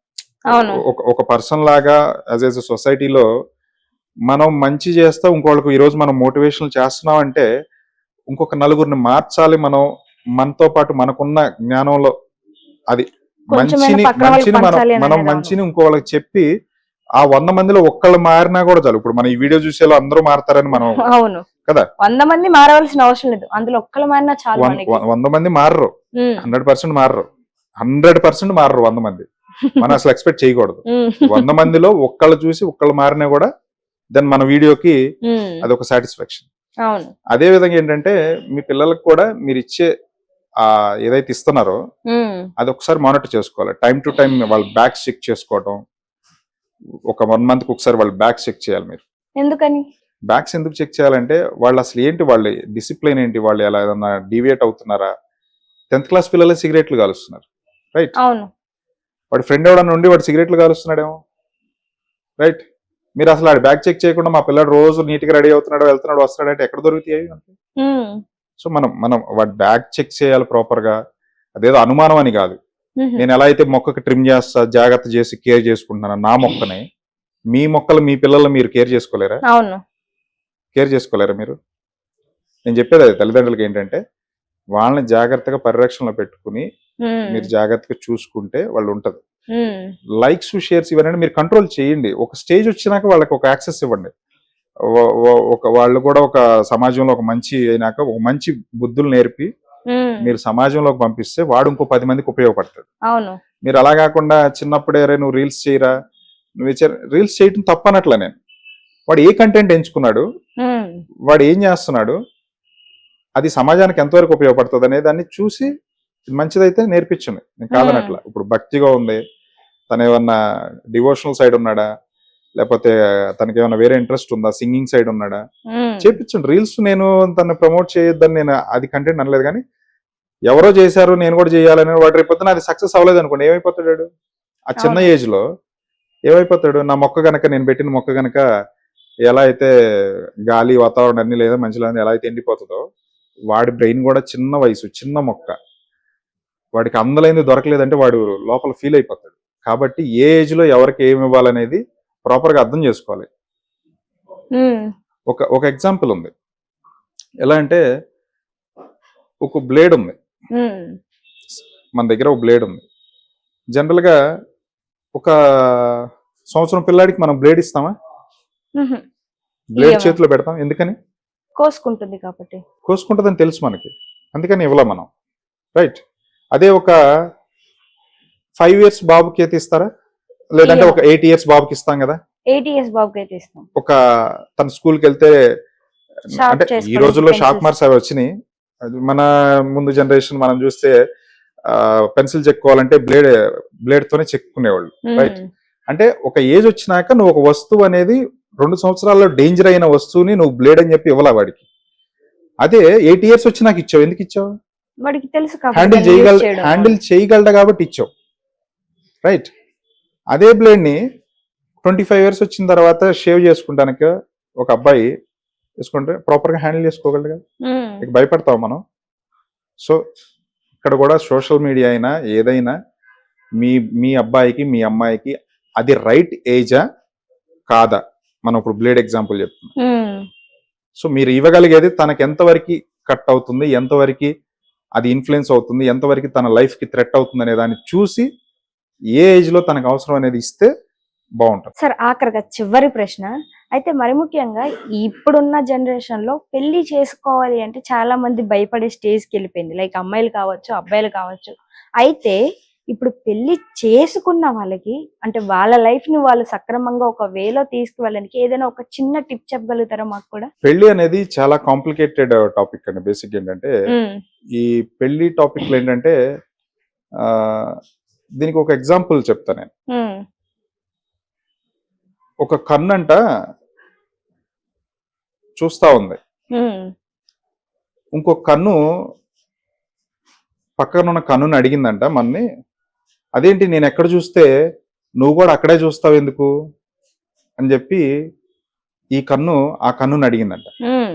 అవును. ఒక పర్సన్ లాగా యాజ్ ఎ సొసైటీలో మనం మంచి చేస్తా ఇంకోళ్ళకి ఈ రోజు మనం మోటివేషన్ చేస్తున్నాం అంటే ఇంకొక నలుగురిని మార్చాలి మనం, మనతో పాటు మనకున్న జ్ఞానంలో అది కొంచెమైనా మంచిని పక్కన వాళ్ళకి మంచిని మనం పంచాలి అని మనం అనేది. అవును. మంచిని ఇంకోళ్ళకి చెప్పి ఆ 100 మందిలో ఒక్కళ్ళు మారినా కూడా చాలు. ఇప్పుడు మన ఈ వీడియో చూసేలో అందరూ మారతారని మనం అవును కదా, 100 మంది మారవలసిన అవసరం లేదు, అందులో ఒక్కరు మారినా చాలు మనకి. 100 మంది మారరు, ఉమ్. 100% మారరు, 100% మారరు 100 మంది. మనం అసలు ఎక్స్పెక్ట్ చేయకూడదు. ఉమ్. 100 మందిలో ఒక్కళ్ళు చూసి ఒక్కళ్ళు మారినా కూడా దెన్ మన వీడియోకి ఉమ్. అదొక సాటిస్ఫాక్షన్. అవును. అదే విధంగా ఏంటంటే మీ పిల్లలకు కూడా మీరు ఇచ్చే ఏదైతే ఇస్తున్నారో ఉమ్. అది ఒకసారి మానిటర్ చేసుకోవాలి. టైం టు టైం వాళ్ళ బ్యాగ్స్ చెక్ చేసుకోవడం, ఒక 1 month ఒకసారి వాళ్ళ బ్యాగ్స్ చెక్ చేయాలి. మీరు ఎందుకని? బ్యాగ్స్ ఎందుకు చెక్ చేయాలంటే వాళ్ళు అసలు ఏంటి, వాళ్ళ డిసిప్లిన్ ఏంటి, వాళ్ళు ఎలా ఏదన్నా డీవియేట్ అవుతున్నారా. 10th క్లాస్ పిల్లలే సిగరెట్లు కాలుస్తున్నారు, రైట్? అవును. వాడి ఫ్రెండ్ ఎవడన్నా ఉండి వాడు సిగరెట్లు కాలుస్తున్నాడేమో, రైట్? మీరు అసలు ఆడి బ్యాగ్ చెక్ చేయకుండా మా పిల్లడు రోజు నీట్ గా రెడీ అవుతున్నాడు వెళ్తున్నాడు వస్తున్నాడు అంటే ఎక్కడ దొరుకుతాయి? ఉమ్. సో మనం వాడి బ్యాగ్ చెక్ చేయాలి ప్రాపర్ గా. అదేదో అనుమానం అని కాదు. ఉహు. నేను ఎలా అయితే మొక్కకి ట్రిమ్ చేస్తా, జాగ్రత్త చేసి కేర్ చేసుకుంటున్నాను నా మొక్కని, మీ మొక్కలు మీ పిల్లలు మీరు కేర్ చేసుకోలేరా? అవును. కేర్ చేసుకోలేరా మీరు? నేను చెప్పేది అది తల్లిదండ్రులకి ఏంటంటే వాళ్ళని జాగ్రత్తగా పరిరక్షణలో పెట్టుకుని ఉమ్. మీరు జాగ్రత్తగా చూసుకుంటే వాళ్ళు ఉంటది. ఉమ్. లైక్స్ షేర్స్ ఇవన్నీ మీరు కంట్రోల్ చేయండి. ఒక స్టేజ్ వచ్చినాక వాళ్ళకి ఒక యాక్సెస్ ఇవ్వండి. వాళ్ళు కూడా ఒక సమాజంలో ఒక మంచి అయినాక ఒక మంచి బుద్ధులు నేర్పి ఉమ్. మీరు సమాజంలోకి పంపిస్తే వాడు ఇంకో 10 మందికి ఉపయోగపడతాడు. అవును. మీరు అలా కాకుండా చిన్నప్పుడే రే నువ్వు రీల్స్ చేయరా, రీల్స్ చేయటం తప్పనట్ల నేను. వాడు ఏ కంటెంట్ ఎంచుకున్నాడు, ఉమ్. వాడు ఏం చేస్తున్నాడు, అది సమాజానికి ఎంతవరకు ఉపయోగపడుతుంది అనే దాన్ని చూసి మంచిదైతే నేర్పించండి. నేను కాదనట్ల. ఇప్పుడు భక్తిగా ఉంది, తను ఏమన్నా డివోషనల్ సైడ్ ఉన్నాడా, లేకపోతే తనకి ఏమైనా వేరే ఇంట్రెస్ట్ ఉందా, సింగింగ్ సైడ్ ఉన్నాడా, ఉమ్. చేపించండి. రీల్స్ నేను తను ప్రమోట్ చేయొద్దని నేను అది కంటెంట్ అనలేదు, కానీ ఎవరో చేశారు నేను కూడా చేయాలని వాడు రేపొద్దున అది సక్సెస్ అవ్వలేదు అనుకోండి, ఏమైపోతాడు? ఆ చిన్న అవును. ఏజ్ లో ఏమైపోతాడు? నా మొక్క గనక, నేను పెట్టిన మొక్క గనక ఎలా అయితే గాలి వాతావరణం అన్ని లేదా మంచిలో ఎలా అయితే ఎండిపోతుందో, వాడి బ్రెయిన్ కూడా చిన్న వయసు, చిన్న మొక్క, వాడికి అందమైంది దొరకలేదంటే వాడు లోపల ఫీల్ అయిపోతాడు. కాబట్టి ఏ ఏజ్ లో ఎవరికి ఏమి ఇవ్వాలనేది ప్రాపర్ గా అర్థం చేసుకోవాలి. ఉమ్. ఒక ఎగ్జాంపుల్ ఉంది. ఎలా అంటే ఒక బ్లేడ్ ఉంది, ఉమ్. మన దగ్గర ఒక బ్లేడ్ ఉంది. జనరల్ గా ఒక సంవత్సరం పిల్లాడికి మనం బ్లేడ్ ఇస్తామా? ఉహు. బ్లేడ్ ఇయ్యము. చేతిలో పెడతాం. ఎందుకని? కోసుకుంటుంది కాబట్టి. కోసుకుంటుందని తెలుసు మనకి, అందుకని ఇవ్వలేం మనం, రైట్? అదే ఒక 5 years బాబుకి అయితే ఇస్తారా? లేదంటే ఒక 8 years బాబుకి ఇస్తాం కదా. 8 years బాబుకి అయితే ఇస్తాం. ఒక తన స్కూల్కి వెళ్తే Sharp అంటే ఈ చేసుకోవడానికి రోజుల్లో pencils. షార్ప్ మార్క్స్ అవి వచ్చినాయి. అది మన ముందు జనరేషన్ మనం చూస్తే పెన్సిల్ చెక్కుకోవాలంటే బ్లేడ్ తోనే చెక్కునేవాళ్ళు, రైట్? ఉమ్. అంటే ఒక ఏజ్ వచ్చినాక నువ్వు ఒక వస్తువు అనేది 2 సంవత్సరాల్లో డేంజర్ అయిన వస్తువుని నువ్వు బ్లేడ్ అని చెప్పి ఇవ్వాల వాడికి. అదే 8 years వచ్చి నాకు ఇచ్చావు. ఎందుకు ఇచ్చావు? వాడికి తెలుసు కాబట్టి హ్యాండిల్ దాన్ని use చేయడం. హ్యాండిల్ చేయగలడు కాబట్టి ఇచ్చావు, రైట్? అదే బ్లేడ్ ని 25 years వచ్చిన తర్వాత షేవ్ చేసుకుంటానికి ఒక అబ్బాయి తీసుకుంటే ప్రాపర్ గా హ్యాండిల్ చేసుకోగలడు కదా. ఉమ్. ఇక భయపడతాం మనం. సో ఇక్కడ కూడా సోషల్ మీడియా అయినా ఏదైనా మీ మీ అబ్బాయికి మీ అమ్మాయికి అది రైట్ ఏజా కాదా, మనం ఇప్పుడు బ్లేడ్ ఎగ్జాంపుల్ చెప్తున్నాం. ఉమ్. సో మీరు ఇవ్వగలిగేది తనకి ఎంతవరకు కట్ అవుతుంది, ఎంతవరకు అది ఇన్ఫ్లుయెన్స్ అవుతుంది, ఎంతవరకు తన లైఫ్ కి థ్రెట్ అవుతుంది అనే దాన్ని చూసి ఏ ఏజ్ లో తనకు అవసరం అనేది ఇస్తే బాగుంటుంది. సార్ ఆఖరిగా చివరి ప్రశ్న అయితే, మరి ముఖ్యంగా ఇప్పుడున్న జనరేషన్ లో పెళ్లి చేసుకోవాలి అంటే చాలా మంది భయపడే స్టేజ్కి వెళ్ళిపోయింది. లైక్ అమ్మాయిలు కావచ్చు, అబ్బాయిలు కావచ్చు. అయితే ఇప్పుడు పెళ్లి చేసుకున్న వాళ్ళకి అంటే వాళ్ళ లైఫ్ ని వాళ్ళు సక్రమంగా ఒక వేలో తీసుకువెళ్ళడానికి ఏదైనా ఒక చిన్న టిప్ చెప్పగలుగుతారా మాకు కూడా? పెళ్లి అనేది చాలా కాంప్లికేటెడ్ టాపిక్ అండి. బేసిక్ ఏంటంటే ఉమ్. ఈ పెళ్లి టాపిక్ లో ఏంటంటే ఆ, దీనికి ఒక ఎగ్జాంపుల్ చెప్తా నేను. ఉమ్. ఒక కన్నంట చూస్తా ఉంది, ఉమ్. ఇంకొక కన్ను పక్కన ఉన్న కన్నుని అడిగిందంట మన్ని, అదేంటి నేను ఎక్కడ చూస్తే నువ్వు కూడా అక్కడే చూస్తావు ఎందుకు అని చెప్పి ఈ కన్ను ఆ కన్నుని అడిగిందంట. ఉమ్,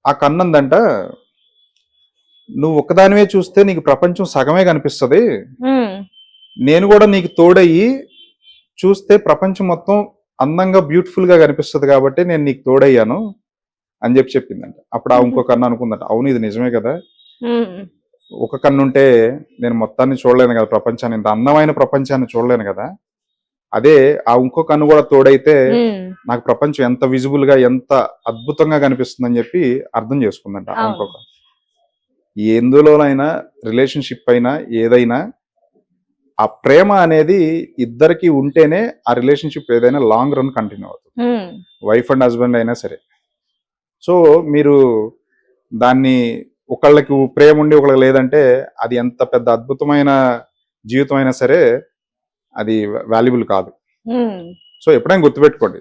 ఆ కన్ను అందంట, నువ్వు ఒక్కదానివే చూస్తే నీకు ప్రపంచం సగమే కనిపిస్తుంది, ఉమ్, నేను కూడా నీకు తోడయ్యి చూస్తే ప్రపంచం మొత్తం అందంగా బ్యూటిఫుల్ గా కనిపిస్తుంది కాబట్టి నేను నీకు తోడయ్యాను అని చెప్పి చెప్పిందంట. అప్పుడు ఆ ఇంకో కన్ను అనుకుందంట, అవును ఇది నిజమే కదా, ఉమ్, ఒక కన్ను ఉంటే నేను మొత్తాన్ని చూడలేను కదా, ప్రపంచాన్ని, ఇంత అందమైన ప్రపంచాన్ని చూడలేను కదా, అదే ఆ ఇంకో కన్ను కూడా తోడైతే ఉమ్, నాకు ప్రపంచం ఎంత విజిబుల్ గా ఎంత అద్భుతంగా కనిపిస్తుందని చెప్పి అర్థం చేసుకుందంట ఆ అవును. ఇంకొక. ఎందులోనైనా రిలేషన్షిప్ అయినా ఏదైనా ఆ ప్రేమ అనేది ఇద్దరికి ఉంటేనే ఆ రిలేషన్షిప్ ఏదైనా లాంగ్ రన్ కంటిన్యూ అవుతుంది, ఉమ్, వైఫ్ అండ్ హస్బెండ్ అయినా సరే. సో మీరు దాన్ని ఒకళ్ళకి ప్రేమ ఉండి ఒకళ్ళకి లేదంటే అది ఎంత పెద్ద అద్భుతమైన జీవితం అయినా సరే అది వాల్యుబుల్ కాదు. ఉమ్, సో ఎప్పుడైనా గుర్తుపెట్టుకోండి,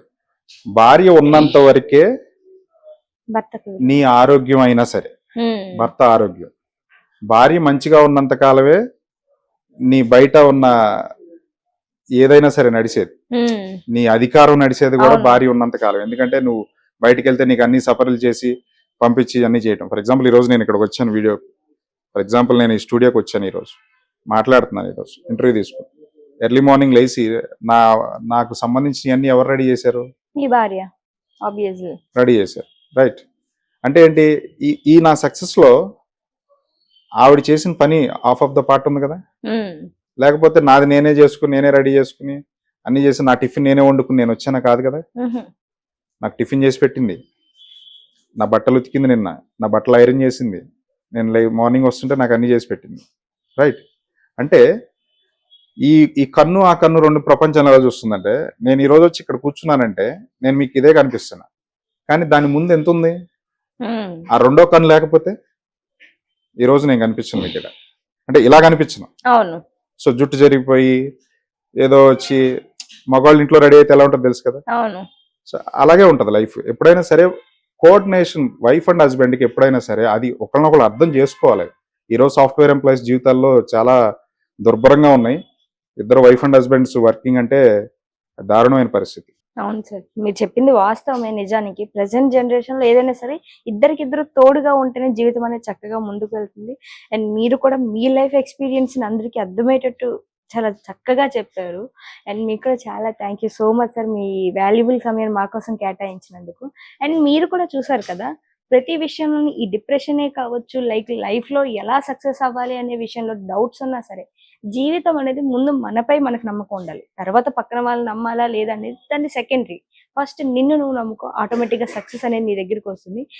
భార్య ఉన్నంత వరకే భర్తకు. నీ ఆరోగ్యం అయినా సరే, ఉమ్, భర్త ఆరోగ్యం. భార్య మంచిగా ఉన్నంత కాలమే నీ బయట ఉన్న ఏదైనా సరే నడిచేది, ఉమ్, నీ అధికారం నడిచేది కూడా అవును. భార్య ఉన్నంత కాలం. ఎందుకంటే నువ్వు బయటికి వెళ్తే నీకు అన్ని సఫర్లు చేసి పంపించి అన్ని చేయటం. ఫర్ ఎగ్జాంపుల్ ఈరోజు నేను ఇక్కడికి వచ్చాను వీడియో, ఫర్ ఎగ్జాంపుల్ నేను ఈ స్టూడియోకి వచ్చాను, ఈరోజు మాట్లాడుతున్నాను, ఈరోజు ఇంటర్వ్యూ తీసుకుని ఎర్లీ మార్నింగ్ లేచి నాకు సంబంధించిన అన్ని ఎవరు రెడీ చేశారు? మీ భార్య ఆబ్వియస్లీ. రెడీ చేశారు, రైట్. అంటే ఏంటి, ఈ నా సక్సెస్ లో ఆవిడ చేసిన పని ఆఫ్ ఆఫ్ ద పార్ట్ ఉంది కదా. లేకపోతే నాది నేనే చేసుకుని నేనే రెడీ చేసుకుని అన్ని చేసి నా టిఫిన్ నేనే వండుకుని నేను వచ్చానా కాదు కదా. నాకు టిఫిన్ చేసి పెట్టింది, నా బట్టలు ఉతికింది, నిన్న నా బట్టలు ఐరన్ చేసింది, నేను మార్నింగ్ వస్తుంటే నాకు అన్ని చేసి పెట్టింది, రైట్. అంటే ఈ కన్ను ఆ కన్ను రెండు ప్రపంచంలో ఎలా చూస్తుందంటే, నేను ఈ రోజు వచ్చి ఇక్కడ కూర్చున్నానంటే నేను మీకు ఇదే కనిపిస్తున్నా, కానీ దాని ముందు ఎంత ఉంది, ఆ రెండో కన్ను లేకపోతే ఈ రోజు నేను కనిపించను మీకు ఇక్కడ, అంటే ఇలా కనిపించను. అవును. సో జుట్టు జరిగిపోయి ఏదో వచ్చి మగవాళ్ళ ఇంట్లో రెడీ అయితే ఎలా ఉంటుందో తెలుసు కదా. అవును. సో అలాగే ఉంటుంది లైఫ్. ఎప్పుడైనా సరే కోఆర్డినేషన్ వైఫ్ అండ్ హస్బెండ్కి ఎప్పుడైనా సరే అది ఒకరినొకరు అర్థం చేసుకోవాలి. ఈరోజు సాఫ్ట్వేర్ ఎంప్లాయీస్ జీవితాల్లో చాలా దుర్భరంగా ఉన్నాయి. ఇద్దరు వైఫ్ అండ్ హస్బెండ్స్ వర్కింగ్ అంటే దారుణమైన పరిస్థితి. అవును సార్, మీరు చెప్పింది వాస్తవమే. నిజానికి ప్రజెంట్ జనరేషన్ లో ఏదైనా సరే ఇద్దరికిద్దరు తోడుగా ఉంటేనే జీవితం అనేది చక్కగా ముందుకు వెళ్తుంది. అండ్ మీరు కూడా మీ లైఫ్ ఎక్స్పీరియన్స్ అందరికీ అర్థమయ్యేటట్టు చాలా చక్కగా చెప్పారు. అండ్ మీకు కూడా చాలా thank you so much sir, me valuable సమయం మా కోసం కేటాయించినందుకు. అండ్ మీరు కూడా చూసారు కదా, ప్రతి విషయంలో ఈ డిప్రెషనే కావచ్చు, లైఫ్ లో ఎలా సక్సెస్ అవ్వాలి అనే విషయంలో డౌట్స్ ఉన్నా సరే, జీవితం అనేది ముందు మనపై మనకు నమ్మకం ఉండాలి. తర్వాత పక్కన వాళ్ళు నమ్మాలా లేదా అనేది దాన్ని సెకండరీ. ఫస్ట్ నిన్ను నువ్వు నమ్ముకో, ఆటోమేటిక్ గా సక్సెస్ అనేది నీ దగ్గరికి వస్తుంది.